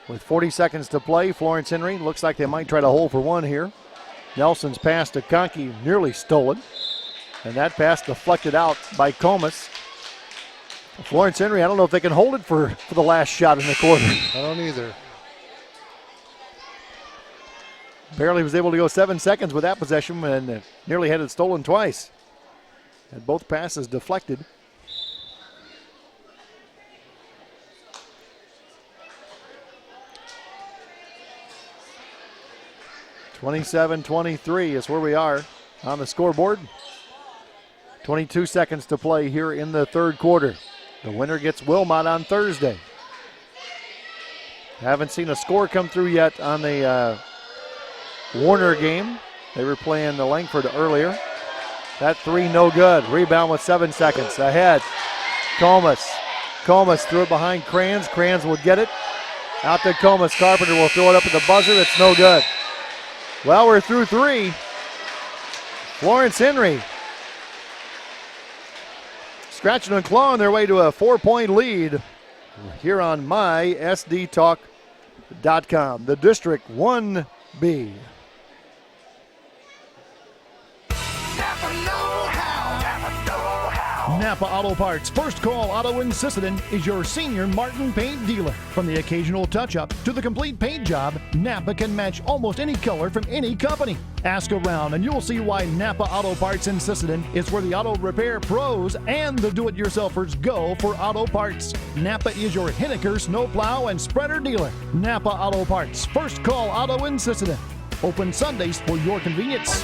With 40 seconds to play, Florence-Henry looks like they might try to hold for one here. Nelson's pass to Conkey nearly stolen. And that pass deflected out by Comas. Florence-Henry, I don't know if they can hold it for the last shot in the quarter. I don't either. Barely was able to go 7 seconds with that possession and nearly had it stolen twice. Had both passes deflected. (27-23) is where we are on the scoreboard. 22 seconds to play here in the third quarter. The winner gets Wilmot on Thursday. Haven't seen a score come through yet on the Warner game. They were playing the Langford earlier. That 3 no good. Rebound with 7 seconds. Ahead. Comas. Comas threw it behind Crans. Crans would get it. Out to Comas. Carpenter will throw it up at the buzzer. It's no good. Well, we're through 3. Florence-Henry scratching and clawing their way to a 4-point lead here on mysdtalk.com. The District 1B. Napa Auto Parts First Call Auto in Sisseton is your senior Martin paint dealer. From the occasional touch-up to the complete paint job, Napa can match almost any color from any company. Ask around and you'll see why Napa Auto Parts in Sisseton is where the auto repair pros and the do-it-yourselfers go for auto parts. Napa is your Henniker snowplow and spreader dealer. Napa Auto Parts First Call Auto in Sisseton. Open Sundays for your convenience.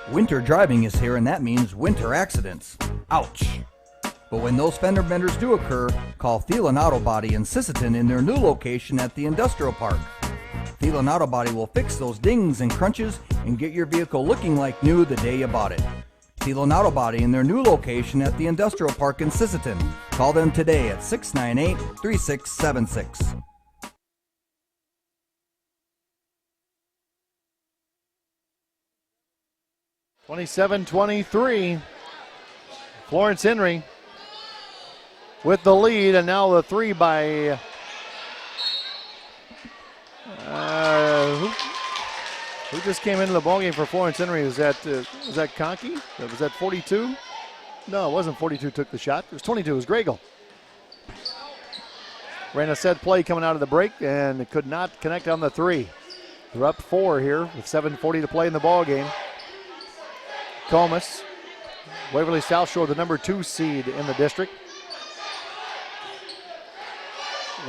Winter driving is here, and that means winter accidents. Ouch! But when those fender benders do occur, call Thielen Auto Body in Sisseton in their new location at the Industrial Park. Thielen Auto Body will fix those dings and crunches and get your vehicle looking like new the day you bought it. Thielen Auto Body in their new location at the Industrial Park in Sisseton. Call them today at 698-3676. (27-23). Florence-Henry with the lead, and now the three by who just came into the ballgame for Florence-Henry? Was that Conkey? Was that 42? No, it wasn't 42 took the shot. It was 22. It was Gregel. Ran a set play coming out of the break and could not connect on the three. They're up 4 here with 7:40 to play in the ballgame. Comas, Waverly South Shore, the number 2 seed in the district.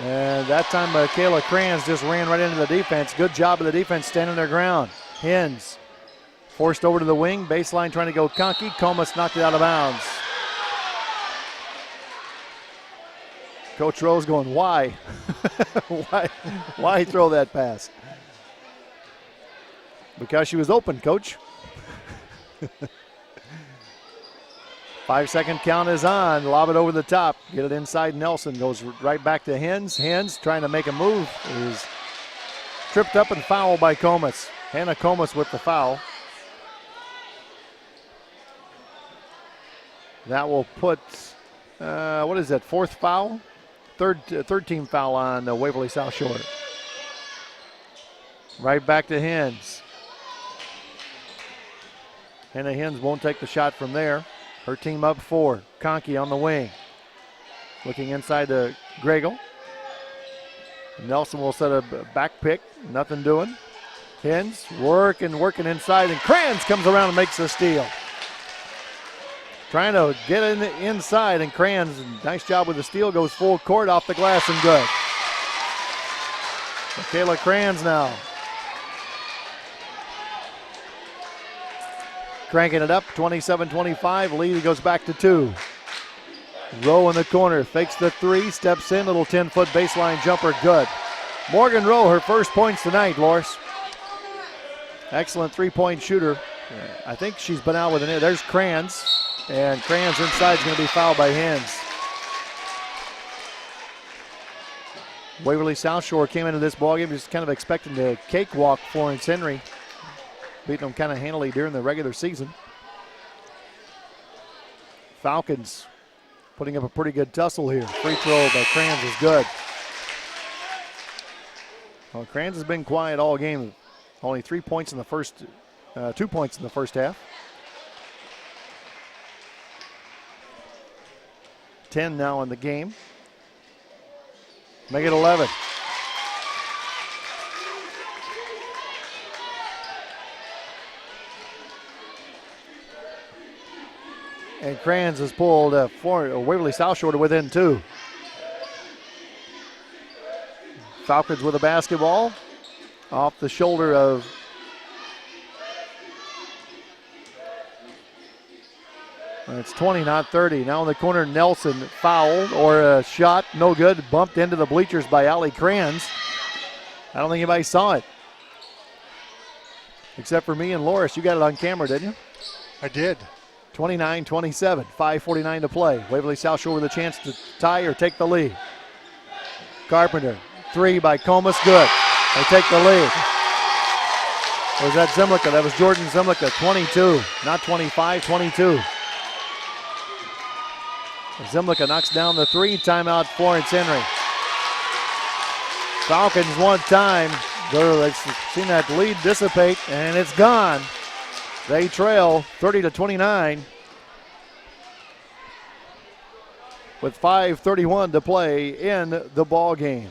And that time, Kayla Kranz just ran right into the defense. Good job of the defense standing their ground. Hens forced over to the wing. Baseline trying to go Conkey. Comas knocked it out of bounds. Coach Rose going, why? Why throw that pass? Because she was open, Coach. 5-second count is on. Lob it over the top. Get it inside Nelson. Goes right back to Hens. Hens trying to make a move. Is tripped up and fouled by Comas. Hannah Comas with the foul. That will put, what is that, 4th foul? Third team foul on Waverly South Shore. Right back to Hens. Hannah Hens won't take the shot from there. Her team up 4. Conkey on the wing. Looking inside to Gregel. Nelson will set a back pick. Nothing doing. Hens working inside, and Kranz comes around and makes the steal. Trying to get in the inside, and Kranz, nice job with the steal, goes full court off the glass and good. Michaela Kranz now. Cranking it up, 27-25. Lead goes back to 2. Rowe in the corner, fakes the 3, steps in, little 10-foot baseline jumper, good. Morgan Rowe, her first points tonight, Loris. Excellent three-point shooter. I think she's been out with an. There's Kranz, and Kranz inside is going to be fouled by Hens. Waverly South Shore came into this ballgame just kind of expecting to cakewalk Florence-Henry. Beating them kind of handily during the regular season. Falcons putting up a pretty good tussle here. Free throw by Kranz is good. Well, Kranz has been quiet all game. Only 3 points in the first, 2 points in the first half. 10 now in the game. Make it 11. And Kranz has pulled Waverly South Shore to within 2. Falcons with a basketball off the shoulder of it's 20, not 30. Now in the corner, Nelson fouled, or a shot, no good. Bumped into the bleachers by Allie Kranz. I don't think anybody saw it. Except for me and Loris. You got it on camera, didn't you? I did. 29-27, 5:49 to play. Waverly South Shore with a chance to tie or take the lead. Carpenter, 3 by Comas, good. They take the lead. Or was that Zimlica? That was Jordan Zimlica, 22, not 25, 22. Zimlica knocks down the 3, timeout Florence-Henry. Falcons one time, They've seen that lead dissipate, and it's gone. They trail 30-29 with 5:31 to play in the ball game.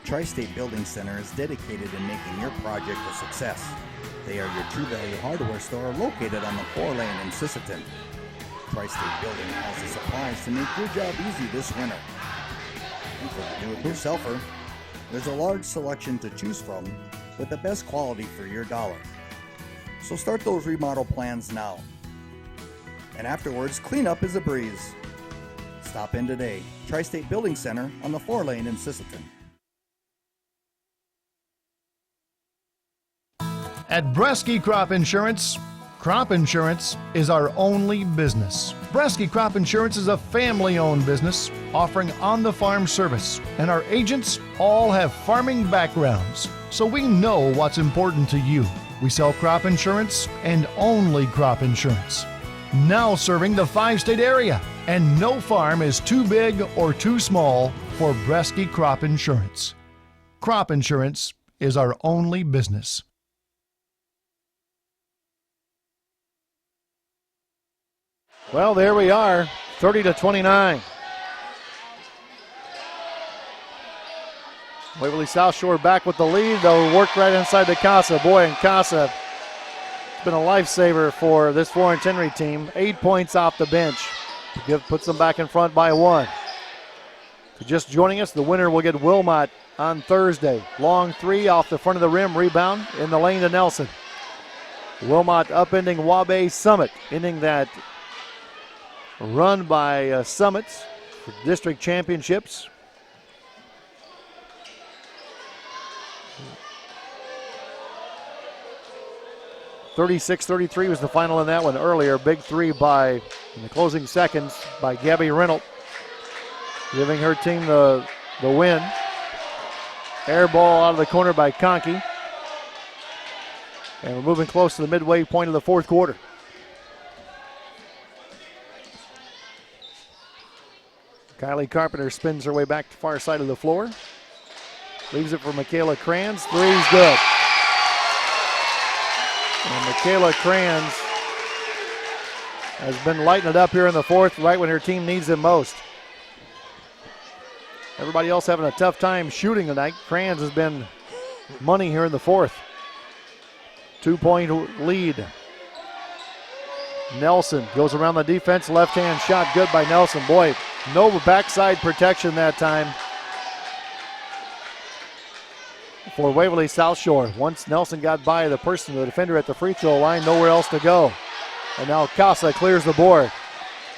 Tri-State Building Center is dedicated in making your project a success. They are your True Value hardware store located on the 4-lane in Sisseton. Tri-State Building has the supplies to make your job easy this winter. And for the do-it-yourselfer, there's a large selection to choose from with the best quality for your dollar. So start those remodel plans now. And afterwards, cleanup is a breeze. Stop in today. Tri-State Building Center on the 4-lane in Sisseton. At Bresky Crop Insurance is our only business. Bresky Crop Insurance is a family-owned business offering on-the-farm service, and our agents all have farming backgrounds, so we know what's important to you. We sell crop insurance and only crop insurance. Now serving the 5-state area, and no farm is too big or too small for Bresky Crop Insurance. Crop insurance is our only business. Well, there we are, 30-29. Waverly South Shore back with the lead. They'll work right inside the Casa. Boy, and Casa has been a lifesaver for this Florence-Henry team. 8 points off the bench. Puts them back in front by 1. So just joining us, the winner will get Wilmot on Thursday. Long 3 off the front of the rim. Rebound in the lane to Nelson. Wilmot upending Wabash Summit, ending that run by Summits for district championships. (36-33) was the final in that one earlier. Big 3 in the closing seconds by Gabby Reynolds, giving her team the win. Air ball out of the corner by Conkey. And we're moving close to the midway point of the fourth quarter. Kylie Carpenter spins her way back to the far side of the floor. Leaves it for Michaela Kranz. Three's good. And Michaela Kranz has been lighting it up here in the fourth, right when her team needs it most. Everybody else having a tough time shooting tonight. Kranz has been money here in the fourth. 2-point lead. Nelson goes around the defense. Left-hand shot good by Nelson. Boy, no backside protection that time for Waverly South Shore. Once Nelson got by the defender at the free throw line, nowhere else to go. And now Casa clears the board.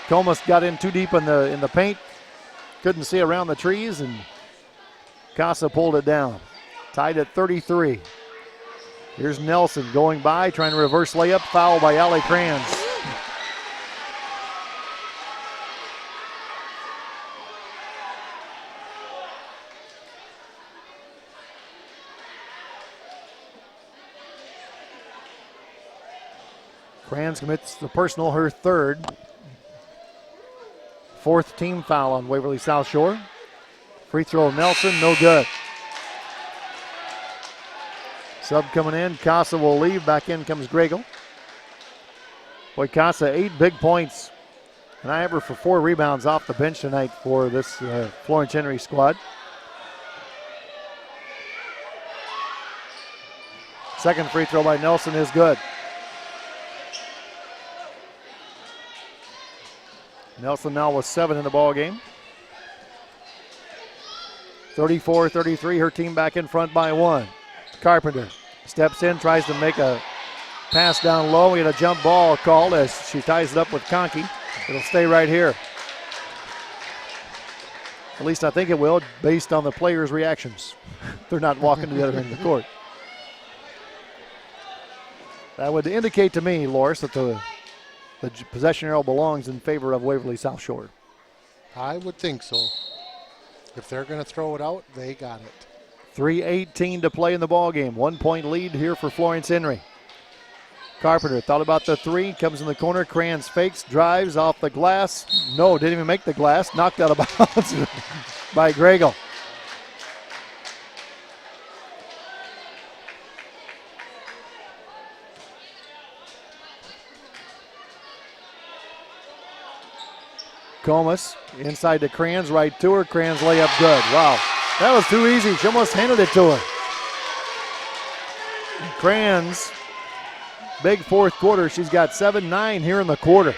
Comas got in too deep in the paint. Couldn't see around the trees, and Casa pulled it down. Tied at 33. Here's Nelson going by, trying to reverse layup. Foul by Allie Kranz. Kranz commits the personal, her third. Fourth team foul on Waverly South Shore. Free throw Nelson, no good. Sub coming in, Casa will leave. Back in comes Gregel. Boy, Casa 8 big points. And I ever for 4 rebounds off the bench tonight for this Florence-Henry squad. Second free throw by Nelson is good. Nelson now with 7 in the ball game. 34-33, her team back in front by 1. Carpenter steps in, tries to make a pass down low. We had a jump ball called as she ties it up with Conkey. It'll stay right here. At least I think it will, based on the players' reactions. They're not walking to the other end of the court. That would indicate to me, Loris, that the possession arrow belongs in favor of Waverly South Shore. I would think so. If they're going to throw it out, they got it. 3:18 to play in the ball game. 1 point lead here for Florence-Henry. Carpenter thought about the 3, comes in the corner. Kranz fakes, drives off the glass. No, didn't even make the glass. Knocked out of bounds by Gregel. Comas inside to Kranz, right to her. Kranz layup good. Wow, that was too easy. She almost handed it to her. Kranz, big fourth quarter. She's got 7-9 here in the quarter.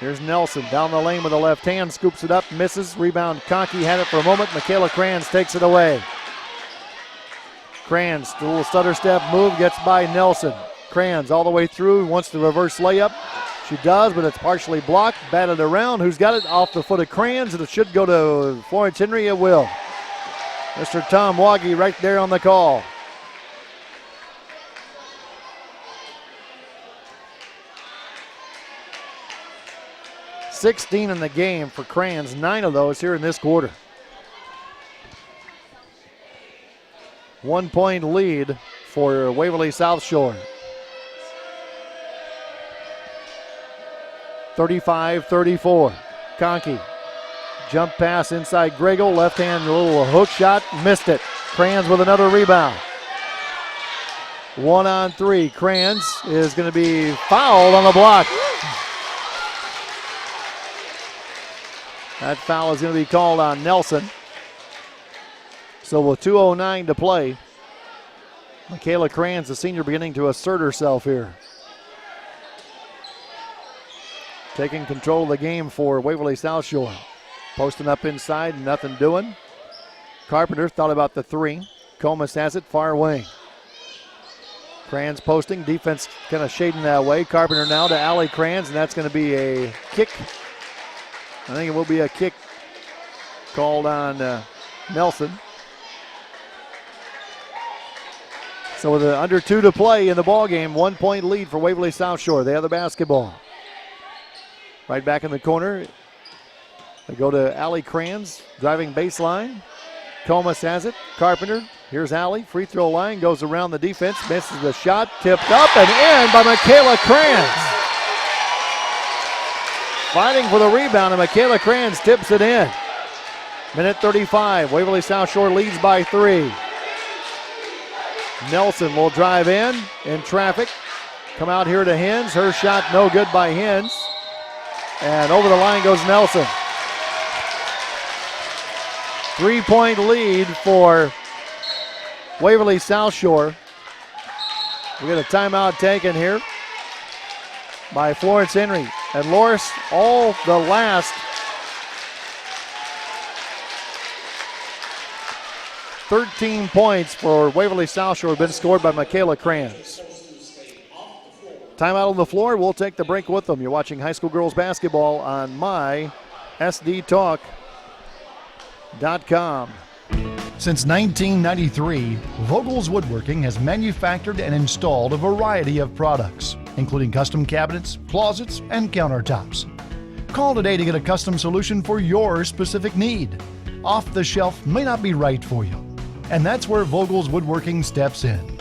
Here's Nelson down the lane with the left hand, scoops it up, misses. Rebound, Conkey had it for a moment. Michaela Kranz takes it away. Kranz, a little stutter step move, gets by Nelson. Kranz all the way through, wants the reverse layup. She does, but it's partially blocked. Batted around. Who's got it? Off the foot of Kranz, and it should go to Florence-Henry. It will. Mr. Tom Waggy right there on the call. $16 in the game for Kranz, 9 of those here in this quarter. 1 point lead for Waverly South Shore. 35-34. Conkey. Jump pass inside Gregel. Left hand, a little hook shot. Missed it. Kranz with another rebound. 1-on-3. Kranz is going to be fouled on the block. That foul is going to be called on Nelson. So with 2:09 to play, Michaela Kranz, the senior, beginning to assert herself here. Taking control of the game for Waverly South Shore. Posting up inside, nothing doing. Carpenter thought about the three. Comas has it, far wing. Kranz posting, defense kind of shading that way. Carpenter now to Allie Kranz, and that's going to be a kick. I think it will be a kick called on Nelson. So with under 2 to play in the ball game, 1 point lead for Waverly South Shore. They have the basketball. Right back in the corner. They go to Allie Kranz, driving baseline. Comas has it. Carpenter. Here's Allie. Free throw line. Goes around the defense. Misses the shot. Tipped up and in by Michaela Kranz. Fighting for the rebound, and Michaela Kranz tips it in. Minute 35. Waverly South Shore leads by 3. Nelson will drive in traffic. Come out here to Hens. Her shot no good by Hens. And over the line goes Nelson. 3 point lead for Waverly South Shore. We get a timeout taken here by Florence-Henry. And Loris, all the last 13 points for Waverly South Shore have been scored by Michaela Kranz. Timeout on the floor. We'll take the break with them. You're watching high school girls basketball on MySDTalk.com. Since 1993, Vogel's Woodworking has manufactured and installed a variety of products, including custom cabinets, closets, and countertops. Call today to get a custom solution for your specific need. Off the shelf may not be right for you, and that's where Vogel's Woodworking steps in.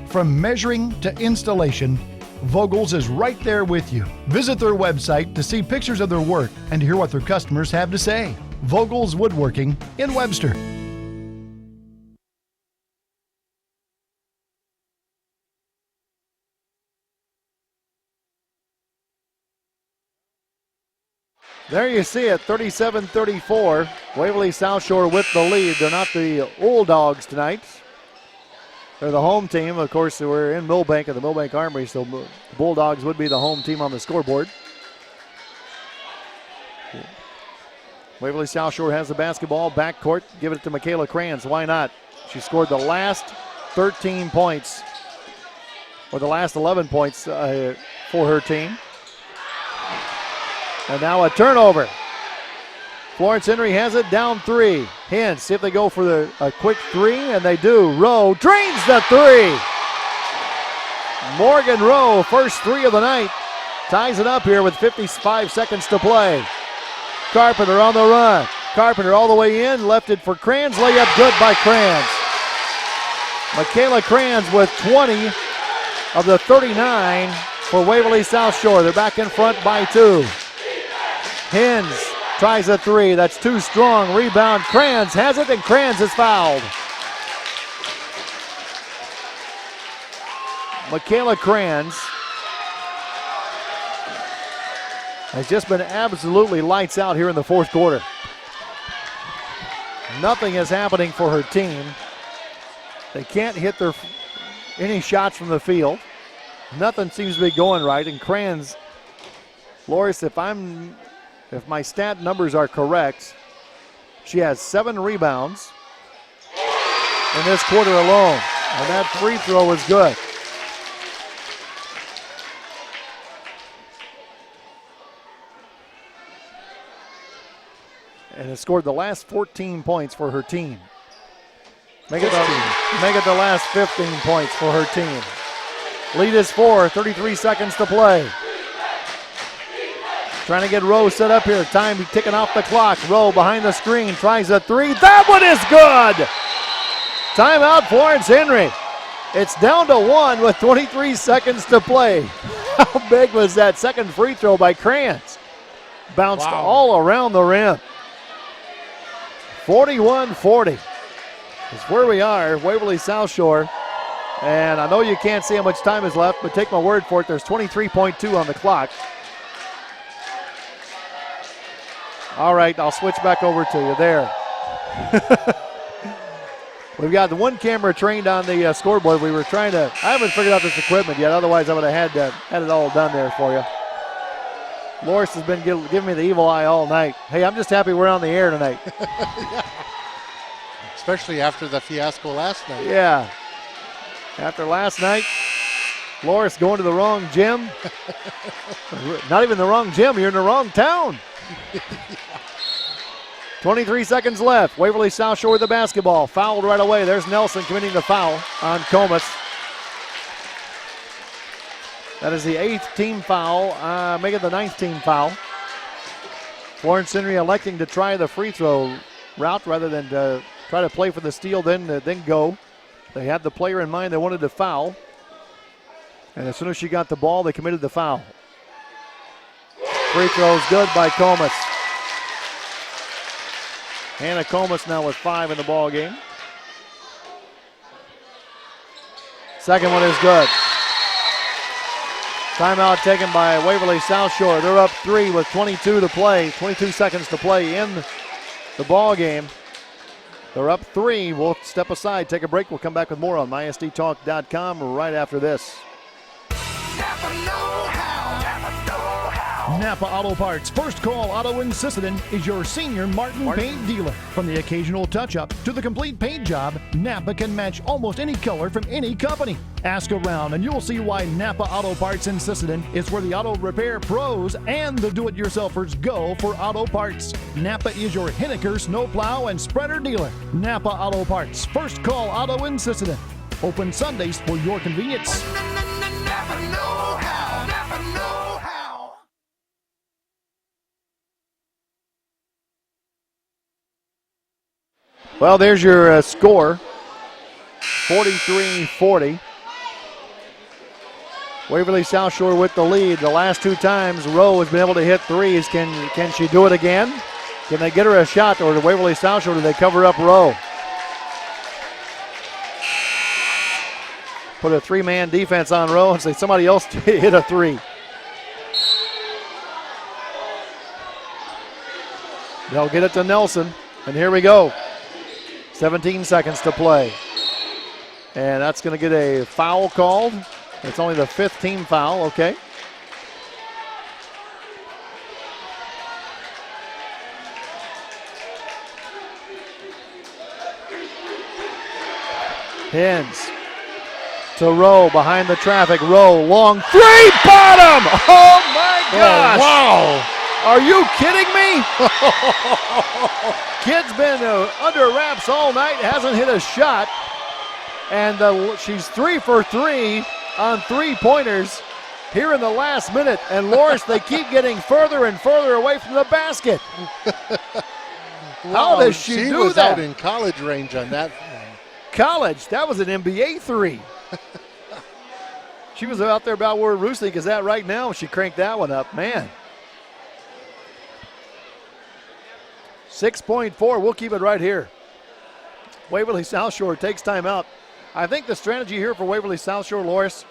From measuring to installation, Vogel's is right there with you. Visit their website to see pictures of their work and to hear what their customers have to say. Vogel's Woodworking in Webster. There you see it, 37-34. Waverly South Shore with the lead. They're not the Old Dogs tonight. They're the home team. Of course, we're in Millbank at the Millbank Armory, so the Bulldogs would be the home team on the scoreboard. Waverly South Shore has the basketball, backcourt. Give it to Michaela Kranz. Why not? She scored the last 13 points, or the last 11 points for her team. And now a turnover. Florence-Henry has it, down 3. Hens, see if they go for a quick 3, and they do. Rowe drains the 3. Morgan Rowe, first 3 of the night, ties it up here with 55 seconds to play. Carpenter on the run. Carpenter all the way in, left it for Kranz, layup good by Kranz. Michaela Kranz with 20 of the 39 for Waverly South Shore. They're back in front by 2. Hens tries a 3. That's too strong. Rebound. Kranz has it, and Kranz is fouled. Michaela Kranz has just been absolutely lights out here in the fourth quarter. Nothing is happening for her team. They can't hit any shots from the field. Nothing seems to be going right. And Kranz, Loris, if my stat numbers are correct, she has 7 rebounds in this quarter alone. And that free throw is good. And has scored the last 14 points for her team. Make it the last 15 points for her team. Lead is 4, 33 seconds to play. Trying to get Rowe set up here. Time ticking off the clock. Rowe behind the screen, tries a 3. That one is good! Timeout, Florence-Henry. It's down to 1 with 23 seconds to play. How big was that second free throw by Kranz? Bounced all around the rim. 41-40 is where we are, Waverly South Shore. And I know you can't see how much time is left, but take my word for it, there's 23.2 on the clock. All right, I'll switch back over to you there. We've got the one camera trained on the scoreboard. I haven't figured out this equipment yet, otherwise I would have had it all done there for you. Loris has been giving me the evil eye all night. Hey, I'm just happy we're on the air tonight. Yeah. Especially after the fiasco last night. Yeah. After last night, Loris going to the wrong gym. Not even the wrong gym, you're in the wrong town. 23 seconds left. Waverly South Shore with the basketball. Fouled right away. There's Nelson committing the foul on Comus. That is the 8th team foul, making the 9th team foul. Florence-Henry electing to try the free throw route rather than try to play for the steal, then go. They had the player in mind they wanted to foul. And as soon as she got the ball, they committed the foul. Free throw is good by Comus. Hannah Comus now with 5 in the ball game. Second one is good. Timeout taken by Waverly South Shore. They're up 3 with 22 to play, 22 seconds to play in the ball game. They're up 3. We'll step aside, take a break. We'll come back with more on MySDTalk.com right after this. Napa Auto Parts First Call Auto in Sisseton is your senior Martin paint dealer. From the occasional touch-up to the complete paint job, Napa can match almost any color from any company. Ask around and you'll see why Napa Auto Parts in Sisseton is where the auto repair pros and the do-it-yourselfers go for auto parts. Napa is your Henniker snowplow and spreader dealer. Napa Auto Parts First Call Auto in Sisseton. Open Sundays for your convenience. Napa know-how. Napa know-how. Well, there's your score, 43-40. Waverly South Shore with the lead. The last 2 times Rowe has been able to hit threes. Can she do it again? Can they get her a shot, or to Waverly South Shore, do they cover up Rowe? Put a 3-man defense on Rowe and say somebody else hit a 3. They'll get it to Nelson, and here we go. 17 seconds to play. And that's going to get a foul called. It's only the 5th team foul, okay. Hins to Rowe behind the traffic. Rowe, long 3, bottom! Oh my gosh! Oh, wow! Are you kidding me? Kid's been under wraps all night, hasn't hit a shot. And she's 3 for 3 on 3-pointers here in the last minute. And Loris, they keep getting further and further away from the basket. How does she do that? She was out in college range on that. College, that was an NBA 3. She was out there about where Ruslik is at right now. She cranked that one up, man. 6.4, we'll keep it right here. Waverly South Shore takes time out. I think the strategy here for Waverly South Shore, Loris,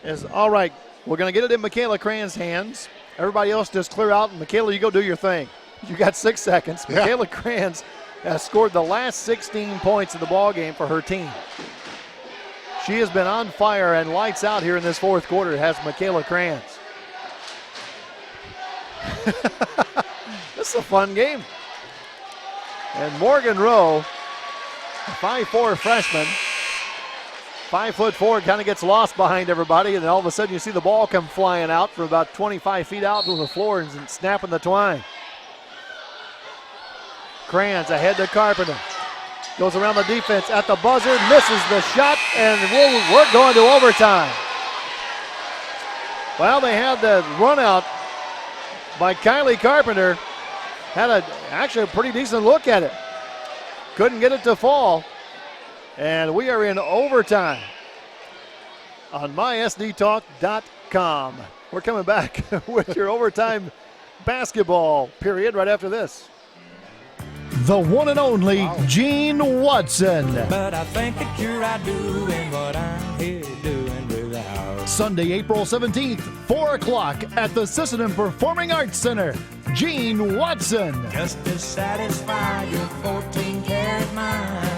is all right, we're going to get it in Michaela Cran's hands. Everybody else just clear out, and Michaela, you go do your thing. You got 6 seconds. Yeah. Michaela Kranz has scored the last 16 points in the ball game for her team. She has been on fire and lights out here in this fourth quarter, has Michaela Kranz. This is a fun game. And Morgan Rowe, a 5'4" freshman, 5'4", kind of gets lost behind everybody, and then all of a sudden you see the ball come flying out from about 25 feet out to the floor and snapping the twine. Kranz ahead to Carpenter. Goes around the defense at the buzzer, misses the shot, and we're going to overtime. Well, they had the run out by Kylie Carpenter. Had actually a pretty decent look at it. Couldn't get it to fall. And we are in overtime on mysdtalk.com. We're coming back with your overtime basketball period right after this. The one and only Gene Watson. But I think that you're out doing what I'm here doing without. Sunday, April 17th, 4 o'clock at the Sisseton Performing Arts Center. Gene Watson. Just to satisfy your 14-karat mind.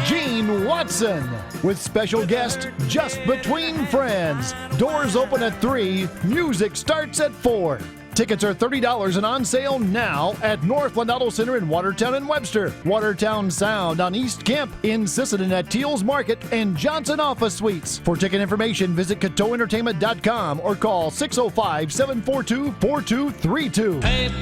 Gene Watson with special guest Just Between Friends. Doors open at 3. Music starts at 4. Tickets are $30 and on sale now at Northland Auto Center in Watertown and Webster. Watertown Sound on East Kemp, in Sisseton at Teals Market and Johnson Office Suites. For ticket information, visit CateauEntertainment.com or call 605-742-4232. Paper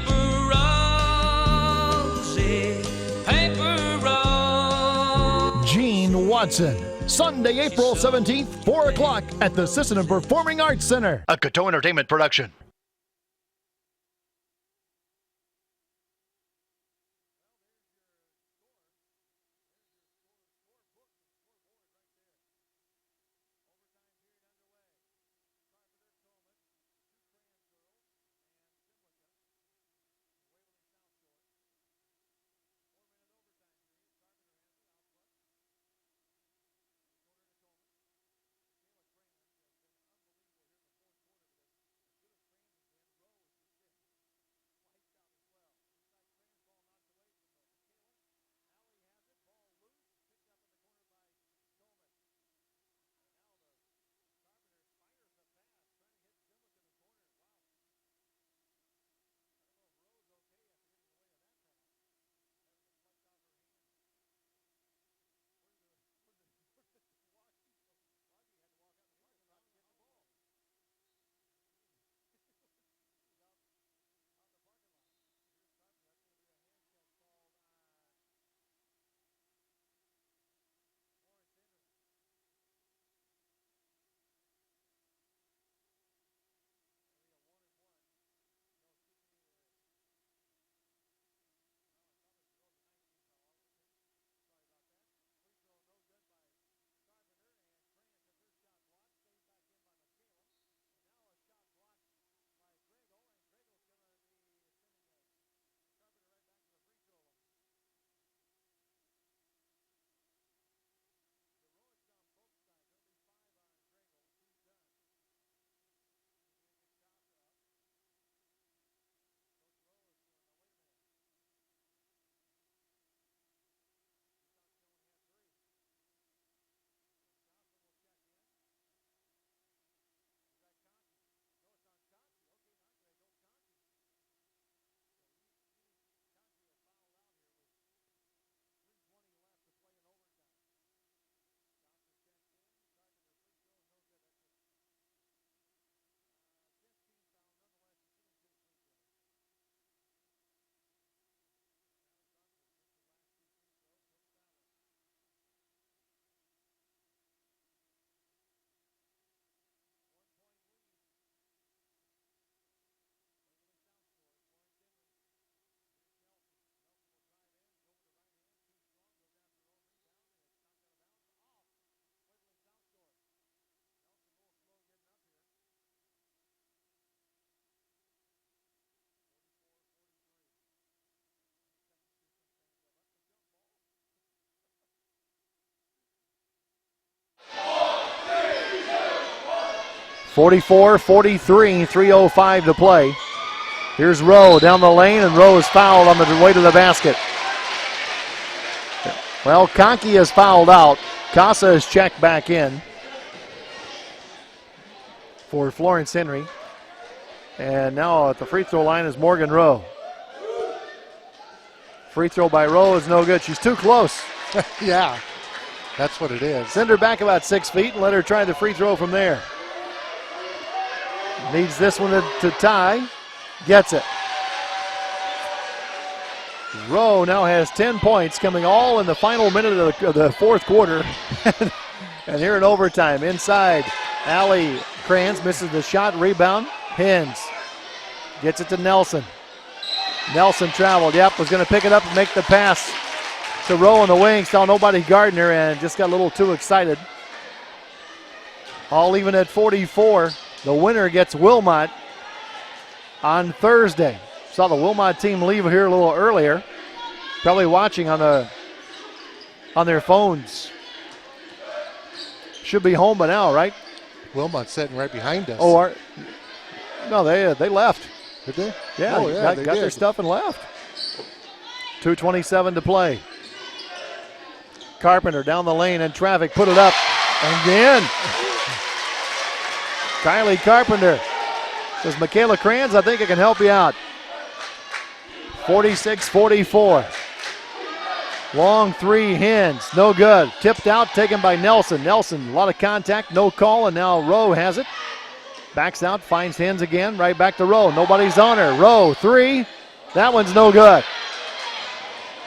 Rosie, Paper Rosie. Gene Watson. Sunday, April 17th, 4 o'clock at the Sisseton Performing Arts Center. A Cateau Entertainment production. 44-43, 3:05 to play. Here's Rowe down the lane, and Rowe is fouled on the way to the basket. Well, Conkey is fouled out. Casa is checked back in for Florence-Henry. And now at the free throw line is Morgan Rowe. Free throw by Rowe is no good. She's too close. Yeah, that's what it is. Send her back about 6 feet and let her try the free throw from there. Needs this one to tie. Gets it. Rowe now has 10 points coming all in the final minute of the fourth quarter. And here in overtime, inside, Allie Kranz misses the shot, rebound. Hens gets it to Nelson. Nelson traveled, was going to pick it up and make the pass to Rowe on the wing. Saw nobody guarding her and just got a little too excited. All even at 44. The winner gets Wilmot on Thursday. Saw the Wilmot team leave here a little earlier. Probably watching on their phones. Should be home by now, right? Wilmot's sitting right behind us. Oh, no, they left. Did they? Yeah, got their stuff and left. 2:27 to play. Carpenter down the lane in traffic, put it up again. Kylie Carpenter says, Michaela Kranz, I think I can help you out. 46-44. Long three, Hens, no good. Tipped out, taken by Nelson. Nelson, a lot of contact, no call, and now Rowe has it. Backs out, finds Hens again, right back to Rowe. Nobody's on her. Rowe, three. That one's no good.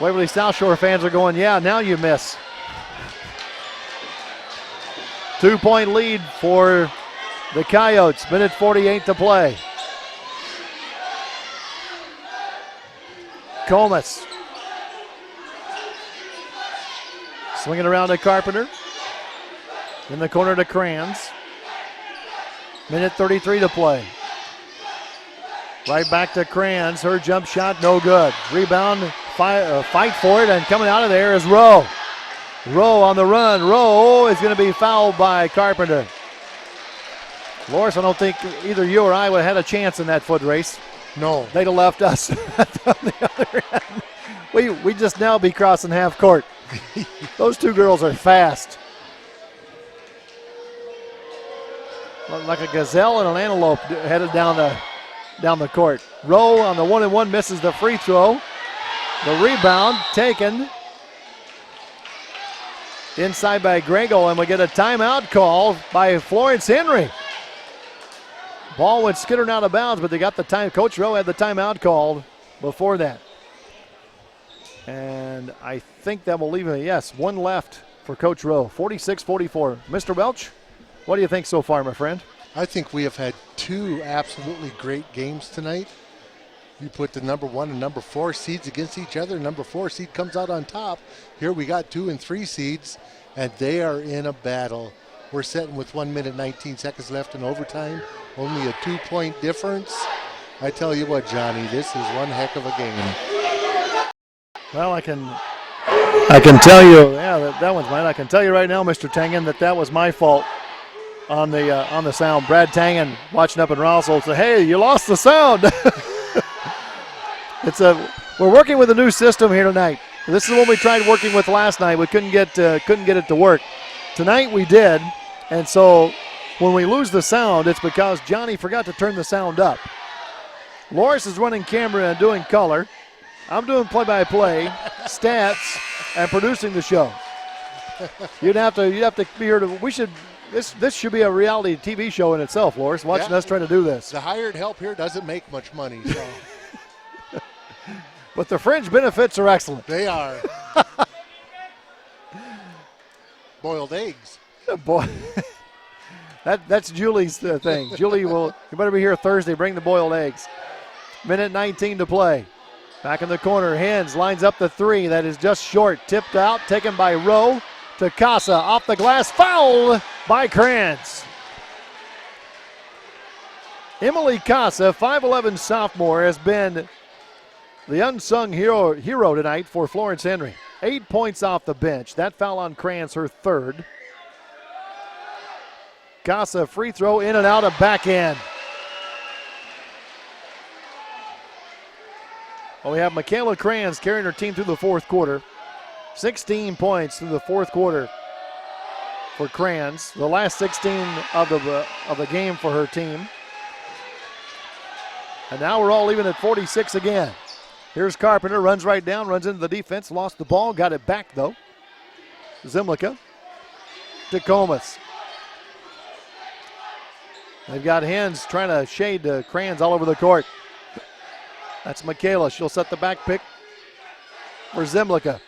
Waverly South Shore fans are going, yeah, now you miss. 2-point lead for the Coyotes. Minute 48 to play. Comas. Swinging around to Carpenter. In the corner to Kranz. Minute 33 to play. Right back to Kranz. Her jump shot, no good. Rebound, fight for it, and coming out of there is Rowe. Rowe on the run. Rowe is going to be fouled by Carpenter. Loris, I don't think either you or I would have had a chance in that foot race. No. They'd have left us on the other end. We'd just now be crossing half court. Those two girls are fast. Like a gazelle and an antelope headed down the court. Rowe on the 1-and-1 misses the free throw. The rebound taken inside by Grego, and we get a timeout call by Florence-Henry. Ball went skittering out of bounds, but they got the time. Coach Rowe had the timeout called before that. And I think that will leave it. Yes, one left for Coach Rowe. 46-44. Mr. Welch, what do you think so far, my friend? I think we have had two absolutely great games tonight. You put the number 1 and number 4 seeds against each other. Number 4 seed comes out on top. Here we got 2 and 3 seeds, and they are in a battle. We're sitting with 1 minute, 19 seconds left in overtime. Only a 2-point difference. I tell you what, Johnny, this is one heck of a game. Well, I can tell you, that one's mine. I can tell you right now, Mr. Tangen, that was my fault on the sound. Brad Tangen watching up in Rossville said, "Hey, you lost the sound." We're working with a new system here tonight. This is what we tried working with last night. We couldn't get it to work. Tonight we did, and so when we lose the sound, it's because Johnny forgot to turn the sound up. Loris is running camera and doing color. I'm doing play-by-play, stats, and producing the show. You'd have to be here to. This should be a reality TV show in itself, Loris. Watching us trying to do this. The hired help here doesn't make much money, so. But the fringe benefits are excellent. They are. Boiled eggs. Boy, that's Julie's thing. Julie you better be here Thursday. Bring the boiled eggs. Minute 19 to play. Back in the corner, Hens lines up the three. That is just short. Tipped out, taken by Rowe to Casa. Off the glass, fouled by Kranz. Emily Casa, 5'11 sophomore, has been the unsung hero tonight for Florence-Henry. 8 points off the bench. That foul on Kranz, her third. Casa free throw in and out of back end. Well, we have Michaela Kranz carrying her team through the fourth quarter. 16 points through the fourth quarter for Kranz. The last 16 of the game for her team. And now we're all even at 46 again. Here's Carpenter, runs right down, runs into the defense, lost the ball, got it back though. Zimlica to Comas. They've got Hens trying to shade Kranz all over the court. That's Michaela. She'll set the back pick for Zimlica.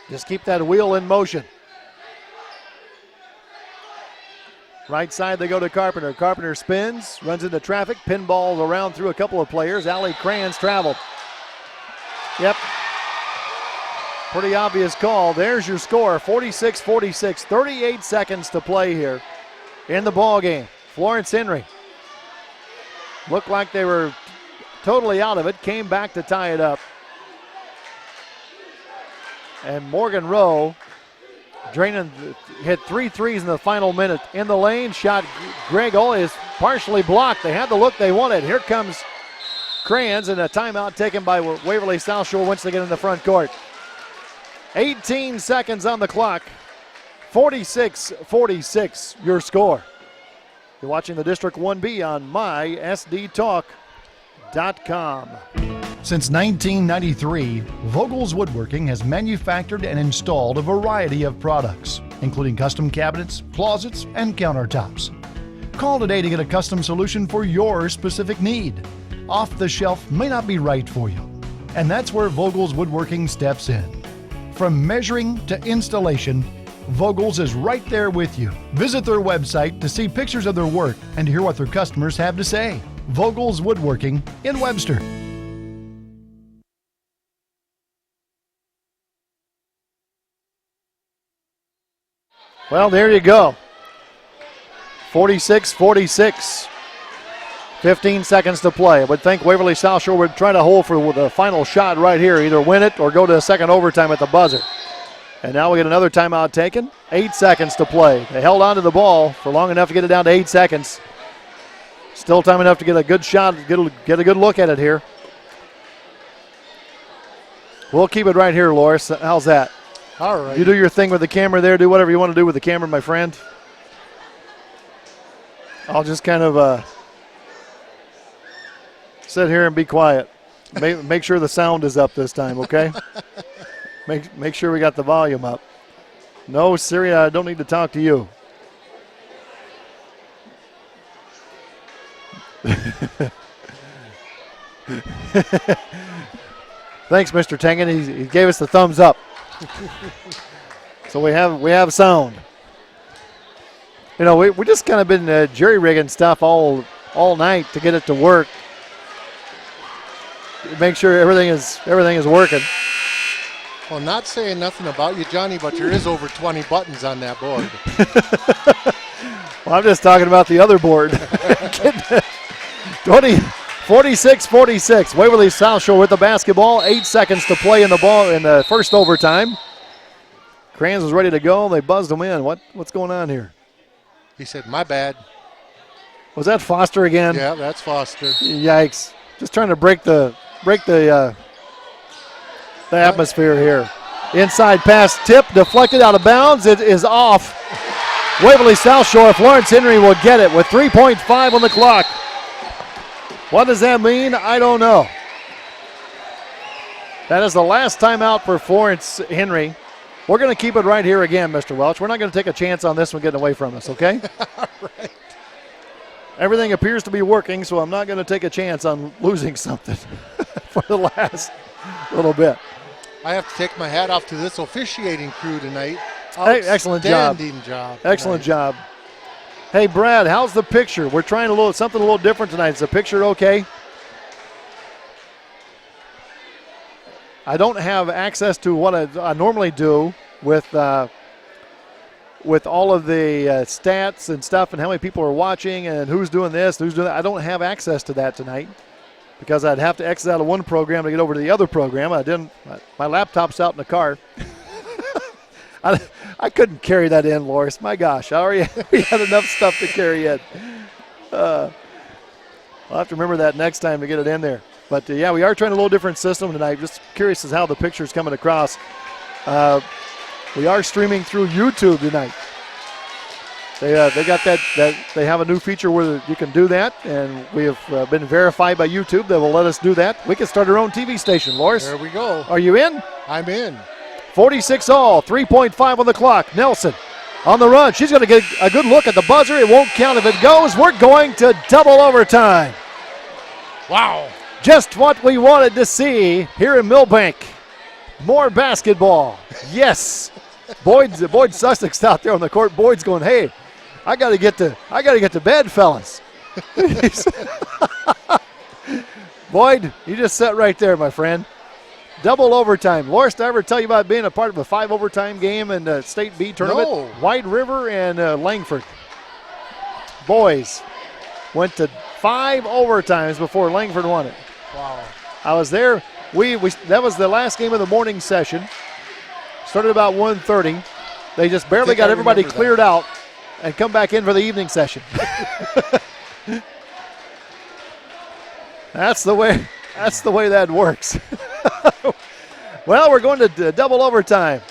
Just keep that wheel in motion. Right side they go to Carpenter. Carpenter spins, runs into traffic, pinballs around through a couple of players. Allie Kranz traveled. Yep. Pretty obvious call. There's your score, 46-46. 38 seconds to play here in the ball game. Florence-Henry looked like they were totally out of it, came back to tie it up. And Morgan Rowe hit 3 threes in the final minute. In the lane, shot Greg Ole is partially blocked. They had the look they wanted. Here comes Kranz, and a timeout taken by Waverly South Shore once they get in the front court. 18 seconds on the clock. 46-46 your score. You're watching the District 1B on mysdtalk.com. Since 1993, Vogel's Woodworking has manufactured and installed a variety of products, including custom cabinets, closets, and countertops. Call today to get a custom solution for your specific need. Off the shelf may not be right for you, and that's where Vogel's Woodworking steps in. From measuring to installation, Vogel's is right there with you. Visit their website to see pictures of their work and to hear what their customers have to say. Vogel's Woodworking in Webster. Well, there you go. 46-46. 15 seconds to play. I would think Waverly South Shore would try to hold for the final shot right here, either win it or go to a second overtime at the buzzer. And now we get another timeout taken. 8 seconds to play. They held on to the ball for long enough to get it down to 8 seconds. Still time enough to get a good shot, get a good look at it here. We'll keep it right here, Loris. How's that? All right. You do your thing with the camera there. Do whatever you want to do with the camera, my friend. I'll just kind of sit here and be quiet. Make sure the sound is up this time, okay? Make sure we got the volume up. No, Siri, I don't need to talk to you. Thanks, Mr. Tengen. He gave us the thumbs up. So we have sound. You know, we just kind of been jerry-rigging stuff all night to get it to work. Make sure everything is working. Well, not saying nothing about you, Johnny, but there is over 20 buttons on that board. Well, I'm just talking about the other board. 46-46. Waverly South Shore with the basketball. 8 seconds to play in the first overtime. Kranz was ready to go. They buzzed him in. What's going on here? He said, "My bad." Was that Foster again? Yeah, that's Foster. Yikes! Just trying to break the atmosphere here. Inside pass, tip, deflected out of bounds. It is off. Waverly South Shore. Florence-Henry will get it with 3.5 on the clock. What does that mean? I don't know. That is the last timeout for Florence-Henry. We're going to keep it right here again, Mr. Welch. We're not going to take a chance on this one getting away from us, okay? All right. Everything appears to be working, so I'm not going to take a chance on losing something for the last little bit. I have to take my hat off to this officiating crew tonight. Hey, excellent job. Outstanding job. Excellent job. Hey, Brad, how's the picture? We're trying something a little different tonight. Is the picture okay? I don't have access to what I normally do with all of the stats and stuff and how many people are watching and who's doing this, who's doing that. I don't have access to that tonight because I'd have to exit out of one program to get over to the other program. I didn't. My laptop's out in the car. I couldn't carry that in, Loris. My gosh, we had enough stuff to carry in. I'll have to remember that next time to get it in there. But, yeah, we are trying a little different system tonight. Just curious as how the picture's coming across. We are streaming through YouTube tonight. They got that they have a new feature where you can do that, and we have been verified by YouTube that will let us do that. We can start our own TV station, Loris. There we go. Are you in? I'm in. 46 all, 3.5 on the clock. Nelson on the run. She's going to get a good look at the buzzer. It won't count if it goes. We're going to double overtime. Wow. Just what we wanted to see here in Millbank. More basketball. Yes. Boyd Sussex out there on the court. Boyd's going, hey, I gotta get to bed, fellas. Boyd, you just sat right there, my friend. Double overtime. Loris, did I ever tell you about being a part of a 5 overtime game in the State B tournament? No. White River and Langford. Boys went to 5 overtimes before Langford won it. Wow. I was there. That was the last game of the morning session. Started about 1:30. They just barely got everybody cleared out and come back in for the evening session. That's the way that works. Well, we're going to double overtime.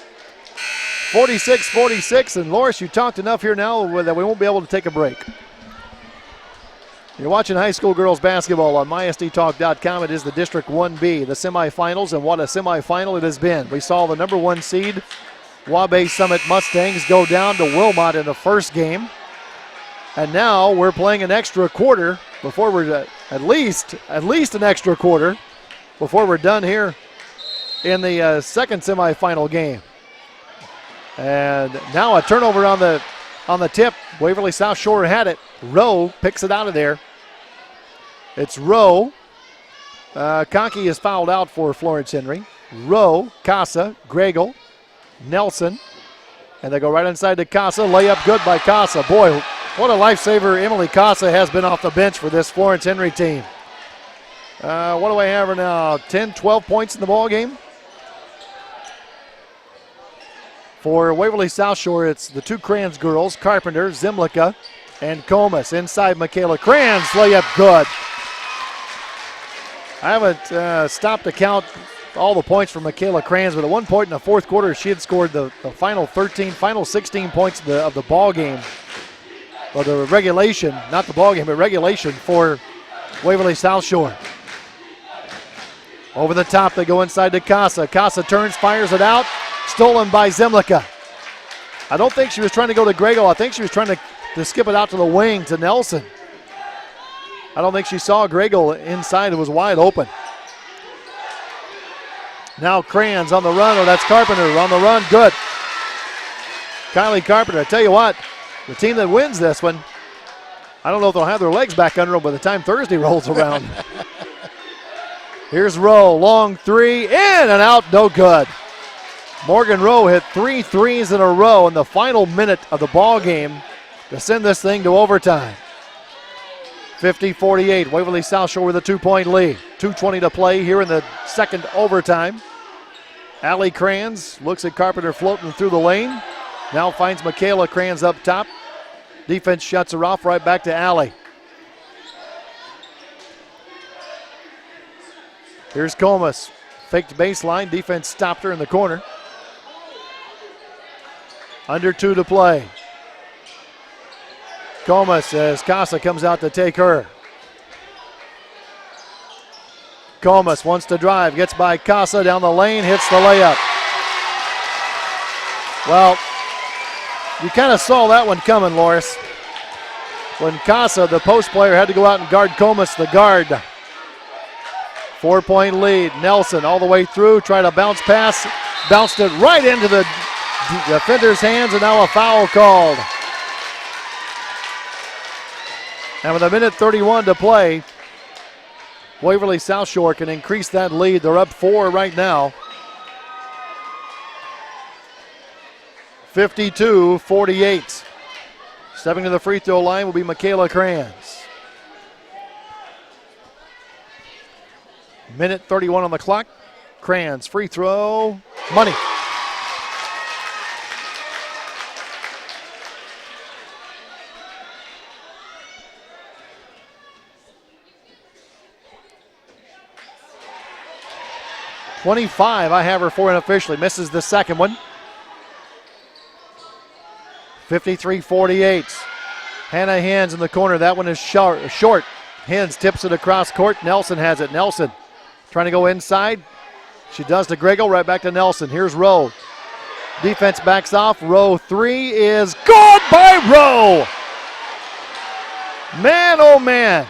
46-46, and Loris, you talked enough here now that we won't be able to take a break. You're watching high school girls basketball on MySDTalk.com. It is the District 1B, the semifinals, and what a semifinal it has been. We saw the number 1 seed, Wabash Summit Mustangs, go down to Wilmot in the first game. And now we're playing an extra quarter before we're at least an extra quarter before we're done here in the second semifinal game. And now a turnover on the tip. Waverly South Shore had it. Rowe picks it out of there. It's Rowe. Conkey is fouled out for Florence-Henry. Rowe, Casa, Gregel, Nelson. And they go right inside to Casa. Layup good by Casa. Boy, what a lifesaver Emily Casa has been off the bench for this Florence-Henry team. What do I have her now? 10, 12 points in the ball game? For Waverly South Shore, it's the 2 Kranz girls, Carpenter, Zimlica, and Comas. Inside Michaela Kranz, layup good. I haven't stopped to count all the points for Michaela Kranz, but at one point in the fourth quarter, she had scored the final 16 points of the ball game. Well, the regulation, not the ball game, but regulation for Waverly South Shore. Over the top, they go inside to Casa. Casa turns, fires it out. Stolen by Zimlica. I don't think she was trying to go to Gregel. I think she was trying to skip it out to the wing to Nelson. I don't think she saw Gregel inside. It was wide open. Now Kranz on the run. Oh, that's Carpenter on the run. Good. Kylie Carpenter. I tell you what, the team that wins this one, I don't know if they'll have their legs back under them by the time Thursday rolls around. Here's Rowe. Long 3. In and out. No good. Morgan Rowe hit 3 threes in a row in the final minute of the ball game to send this thing to overtime. 50-48, Waverly South Shore with a 2-point lead. 2:20 to play here in the second overtime. Allie Kranz looks at Carpenter floating through the lane. Now finds Michaela Kranz up top. Defense shuts her off, right back to Allie. Here's Comas. Faked baseline, defense stopped her in the corner. Under 2 to play. Comas as Casa comes out to take her. Comas wants to drive, gets by Casa down the lane, hits the layup. Well, you kind of saw that one coming, Loris. When Casa, the post player, had to go out and guard Comas, the guard. 4-point lead. Nelson all the way through, tried a bounce pass, bounced it right into the defender's hands, and now a foul called. And with 1:31 to play, Waverly South Shore can increase that lead. They're up 4 right now. 52-48. Stepping to the free throw line will be Michaela Kranz. 1:31 on the clock. Kranz free throw, money. 25, I have her for unofficially. Misses the second one. 53-48. Hannah Hens in the corner. That one is short. Hens tips it across court. Nelson has it. Nelson trying to go inside. She does to Griggle. Right back to Nelson. Here's Rowe. Defense backs off. Rowe three is good by Rowe. Man, oh man.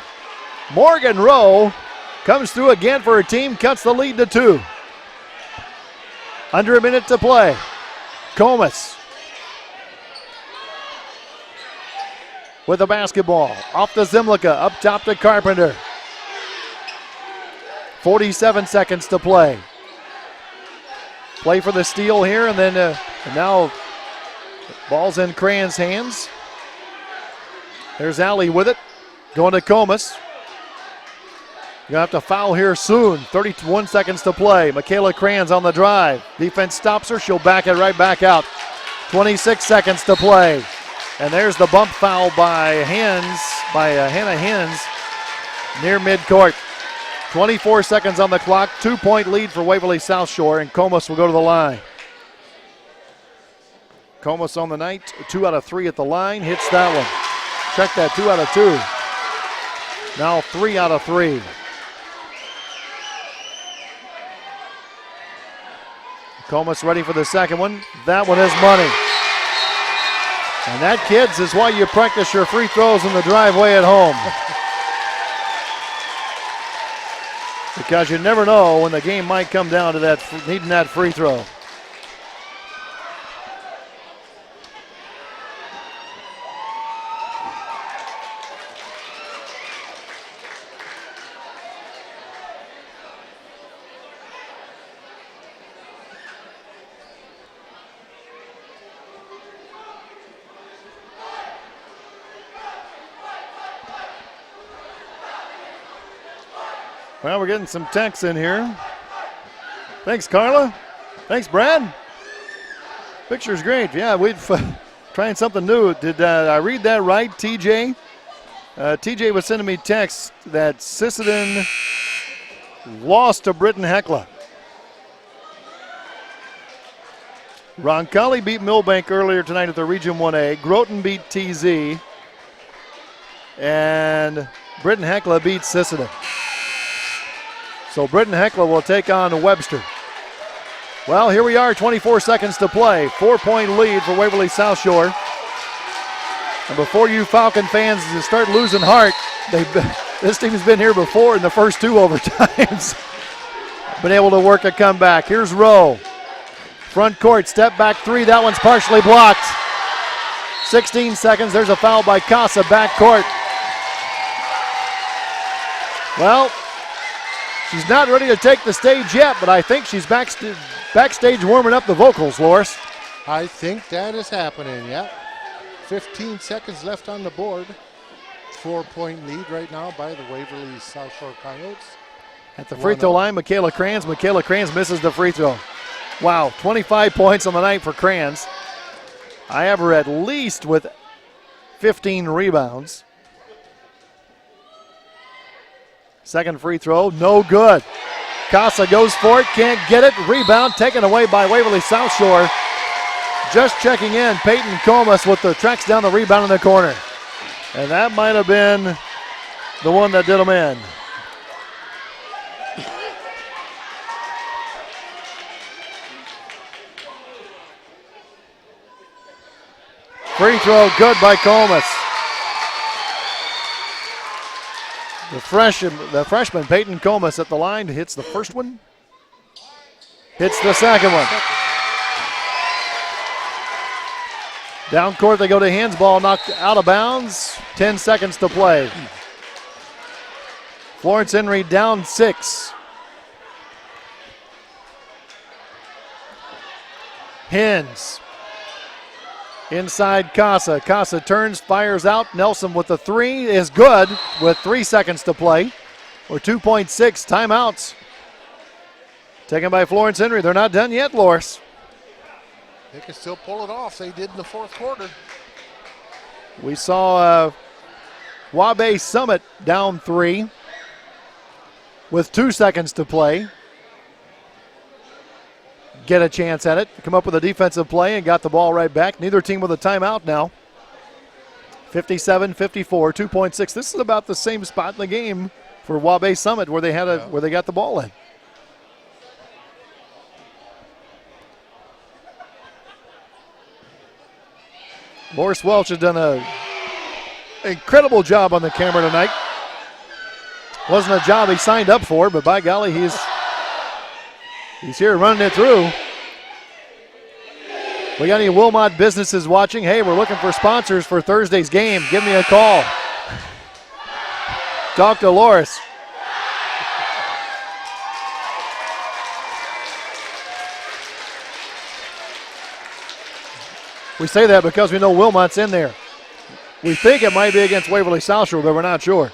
Morgan Rowe comes through again for her team. Cuts the lead to 2. Under a minute to play. Comas with the basketball. Off to Zimlica. Up top to Carpenter. 47 seconds to play. Play for the steal here, and then and now ball's in Cran's hands. There's Alley with it. Going to Comas. You're going to have to foul here soon. 31 seconds to play. Michaela Cran's on the drive. Defense stops her. She'll back it right back out. 26 seconds to play. And there's the bump foul by Hannah Hens near midcourt. 24 seconds on the clock. 2-point lead for Waverly South Shore, and Comas will go to the line. Comas on the night. 2 out of 3 at the line. Hits that one. Check that. 2 out of 2. Now 3 out of 3. Comas ready for the second one. That one is money. And that, kids, is why you practice your free throws in the driveway at home. Because you never know when the game might come down to that needing that free throw. Well, we're getting some texts in here. Thanks, Carla. Thanks, Brad. Picture's great. Yeah, we're trying something new. Did I read that right, TJ? TJ was sending me texts that Sisseton lost to Britton Hecla. Roncalli beat Millbank earlier tonight at the Region 1A. Groton beat TZ. And Britton Hecla beat Sisseton. So Britton Hecla will take on Webster. Well, here we are, 24 seconds to play. 4-point lead for Waverly South Shore. And before you Falcon fans start losing heart, this team's been here before in the first 2 overtimes. Been able to work a comeback. Here's Rowe. Front court, step back 3. That one's partially blocked. 16 seconds. There's a foul by Casa, back court. Well, she's not ready to take the stage yet, but I think she's backstage warming up the vocals, Loris. I think that is happening, yeah. 15 seconds left on the board. 4-point lead right now by the Waverly South Shore Coyotes. At the free throw line, Michaela Kranz. Michaela Kranz misses the free throw. Wow, 25 points on the night for Kranz. I have her at least with 15 rebounds. Second free throw, no good. Casa goes for it, can't get it. Rebound taken away by Waverly South Shore. Just checking in, Peyton Comas with the tracks down the rebound in the corner. And that might have been the one that did them in. Free throw good by Comas. The freshman Peyton Comas at the line hits the first one. Hits the second one. Down court they go to Hens, ball knocked out of bounds. 10 seconds to play. Florence-Henry down 6. Hens. Inside Casa. Casa turns, fires out. Nelson with the 3 is good with 3 seconds to play. Or 2.6 timeouts. Taken by Florence-Henry. They're not done yet, Loris. They can still pull it off. They did in the fourth quarter. We saw Wabe Summit down 3 with 2 seconds to play. get a chance at it, come up with a defensive play, and got the ball right back. Neither team with a timeout now. 57-54, 2.6. This is about the same spot in the game for Wabash Summit where they had where they got the ball in. Morris Welch has done an incredible job on the camera tonight. Wasn't a job he signed up for, but by golly, he's here running it through. We got any Wilmot businesses watching? Hey, we're looking for sponsors for Thursday's game. Give me a call. Talk to Loris. We say that because we know Wilmot's in there. We think it might be against Waverly South Shore, but we're not sure.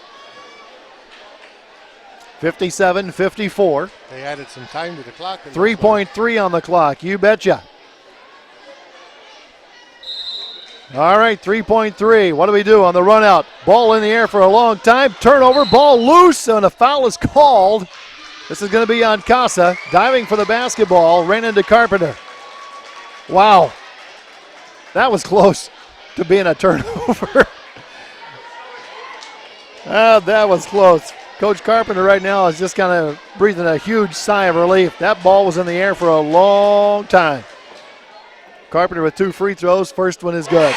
57-54. They added some time to the clock. 3.3 on the clock, you betcha. All right, 3.3. What do we do on the run out? Ball in the air for a long time. Turnover, ball loose, and a foul is called. This is going to be on Casa. Diving for the basketball, ran into Carpenter. Wow. That was close to being a turnover. That was close. Coach Carpenter right now is just kind of breathing a huge sigh of relief. That ball was in the air for a long time. Carpenter with 2 free throws. First one is good.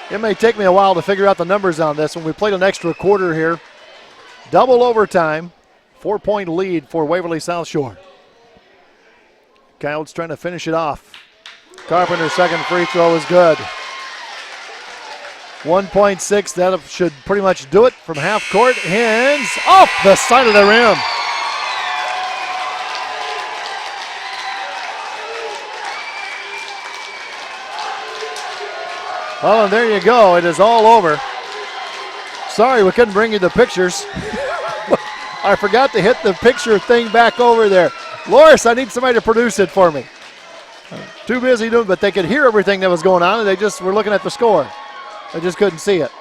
It may take me a while to figure out the numbers on this when we played an extra quarter here. Double overtime. 4-point lead for Waverly South Shore. Coyotes trying to finish it off. Carpenter's second free throw is good. 1.6, that should pretty much do it from half court. Hands off the side of the rim. Well, and there you go. It is all over. Sorry we couldn't bring you the pictures. I forgot to hit the picture thing back over there. Loris, I need somebody to produce it for me. Too busy doing, but they could hear everything that was going on, and they just were looking at the score. I just couldn't see it.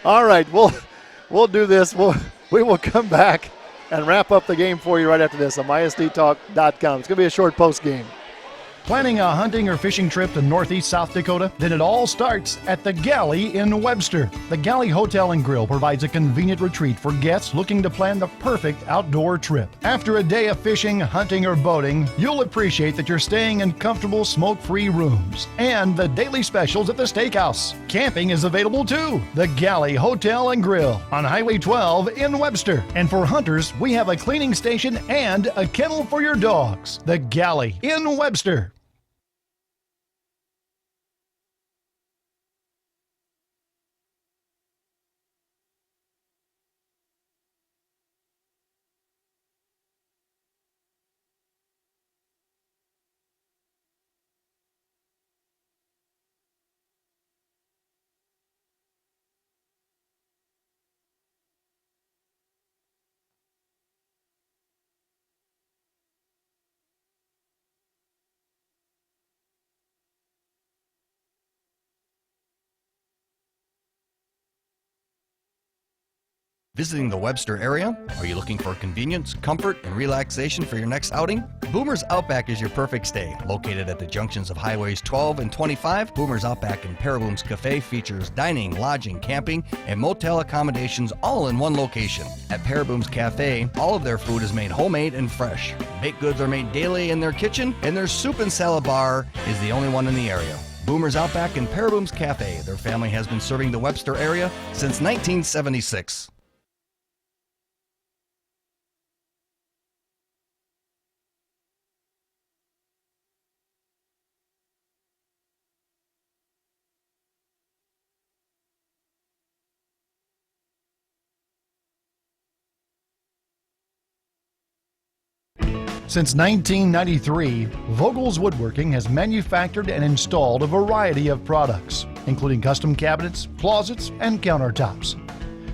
All right, we'll do this. We will come back and wrap up the game for you right after this on mysdtalk.com. It's going to be a short post game. Planning a hunting or fishing trip to northeast South Dakota? Then it all starts at the Galley in Webster. The Galley Hotel and Grill provides a convenient retreat for guests looking to plan the perfect outdoor trip. After a day of fishing, hunting, or boating, you'll appreciate that you're staying in comfortable, smoke-free rooms and the daily specials at the steakhouse. Camping is available too. The Galley Hotel and Grill on Highway 12 in Webster. And for hunters, we have a cleaning station and a kennel for your dogs. The Galley in Webster. Visiting the Webster area? Are you looking for convenience, comfort, and relaxation for your next outing? Boomer's Outback is your perfect stay. Located at the junctions of Highways 12 and 25, Boomer's Outback in Paraboom's Cafe features dining, lodging, camping, and motel accommodations all in one location. At Paraboom's Cafe, all of their food is made homemade and fresh. Baked goods are made daily in their kitchen, and their soup and salad bar is the only one in the area. Boomer's Outback in Paraboom's Cafe. Their family has been serving the Webster area since 1976. Since 1993, Vogel's Woodworking has manufactured and installed a variety of products, including custom cabinets, closets, and countertops.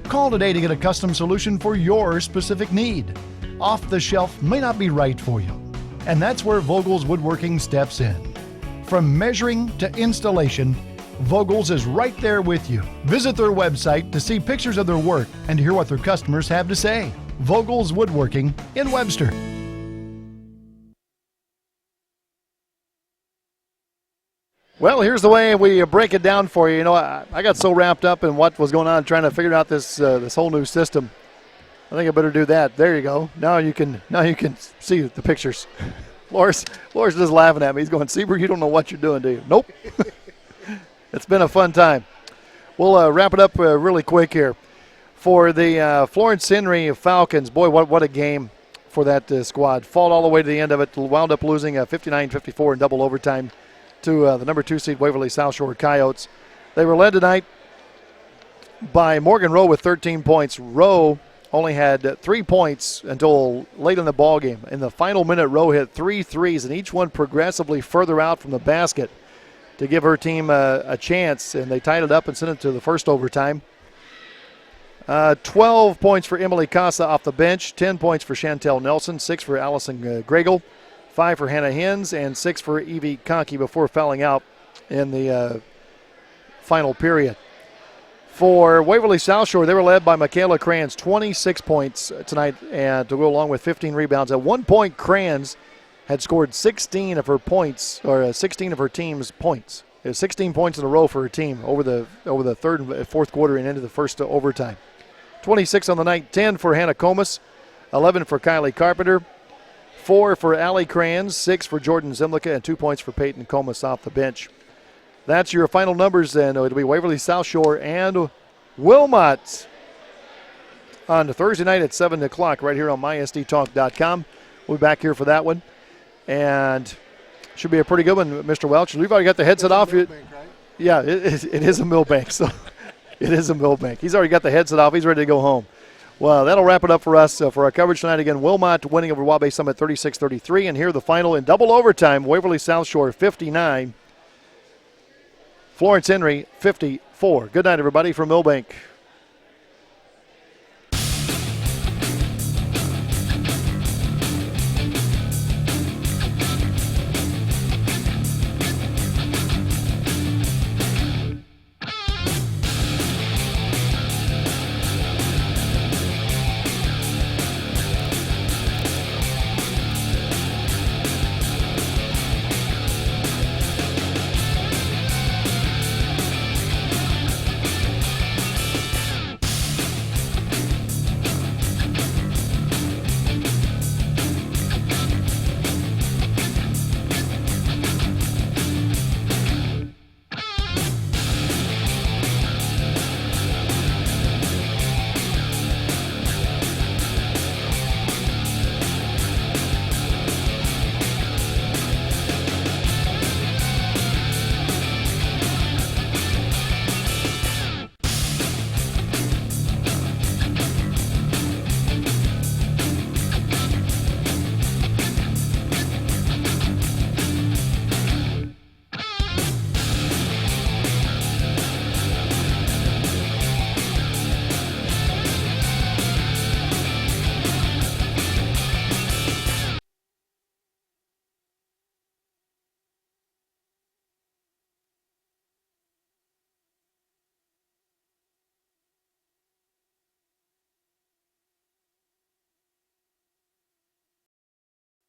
Call today to get a custom solution for your specific need. Off the shelf may not be right for you, and that's where Vogel's Woodworking steps in. From measuring to installation, Vogel's is right there with you. Visit their website to see pictures of their work and hear what their customers have to say. Vogel's Woodworking in Webster. Well, here's the way we break it down for you. You know, I got so wrapped up in what was going on trying to figure out this whole new system. I think I better do that. There you go. Now you can see the pictures. Loris is laughing at me. He's going, Seaver, you don't know what you're doing, do you? Nope. It's been a fun time. We'll wrap it up really quick here. For the Florence-Henry Falcons, boy, what a game for that squad. Fought all the way to the end of it. Wound up losing 59-54 in double overtime to the number 2 seed Waverly South Shore Coyotes. They were led tonight by Morgan Rowe with 13 points. Rowe only had 3 points until late in the ball game. In the final minute, Rowe hit 3 threes, and each one progressively further out from the basket to give her team a chance, and they tied it up and sent it to the first overtime. 12 points for Emily Casa off the bench, 10 points for Chantel Nelson, 6 for Allison Gregel, 5 for Hannah Hins, and 6 for Evie Conkey before fouling out in the final period. For Waverly South Shore, they were led by Michaela Kranz, 26 points tonight, and to go along with 15 rebounds. At one point, Kranz had scored 16 of her points, or 16 of her team's points. It was 16 points in a row for her team over the third and fourth quarter and into the first overtime. 26 on the night, 10 for Hannah Comas, 11 for Kylie Carpenter, 4 for Allie Kranz, 6 for Jordan Zimlicka, and 2 points for Peyton Comas off the bench. That's your final numbers then. It'll be Waverly South Shore and Wilmot on Thursday night at 7 o'clock right here on MySDTalk.com. We'll be back here for that one. And should be a pretty good one, Mr. Welch. We've already got the headset off. Milbank, right? Yeah, it is a Milbank. So it is a Milbank. He's already got the headset off. He's ready to go home. Well, that'll wrap it up for us for our coverage tonight. Again, Wilmot winning over Wabash Summit 36-33. And here the final in double overtime, Waverly South Shore 59, Florence-Henry 54. Good night, everybody, from Milbank.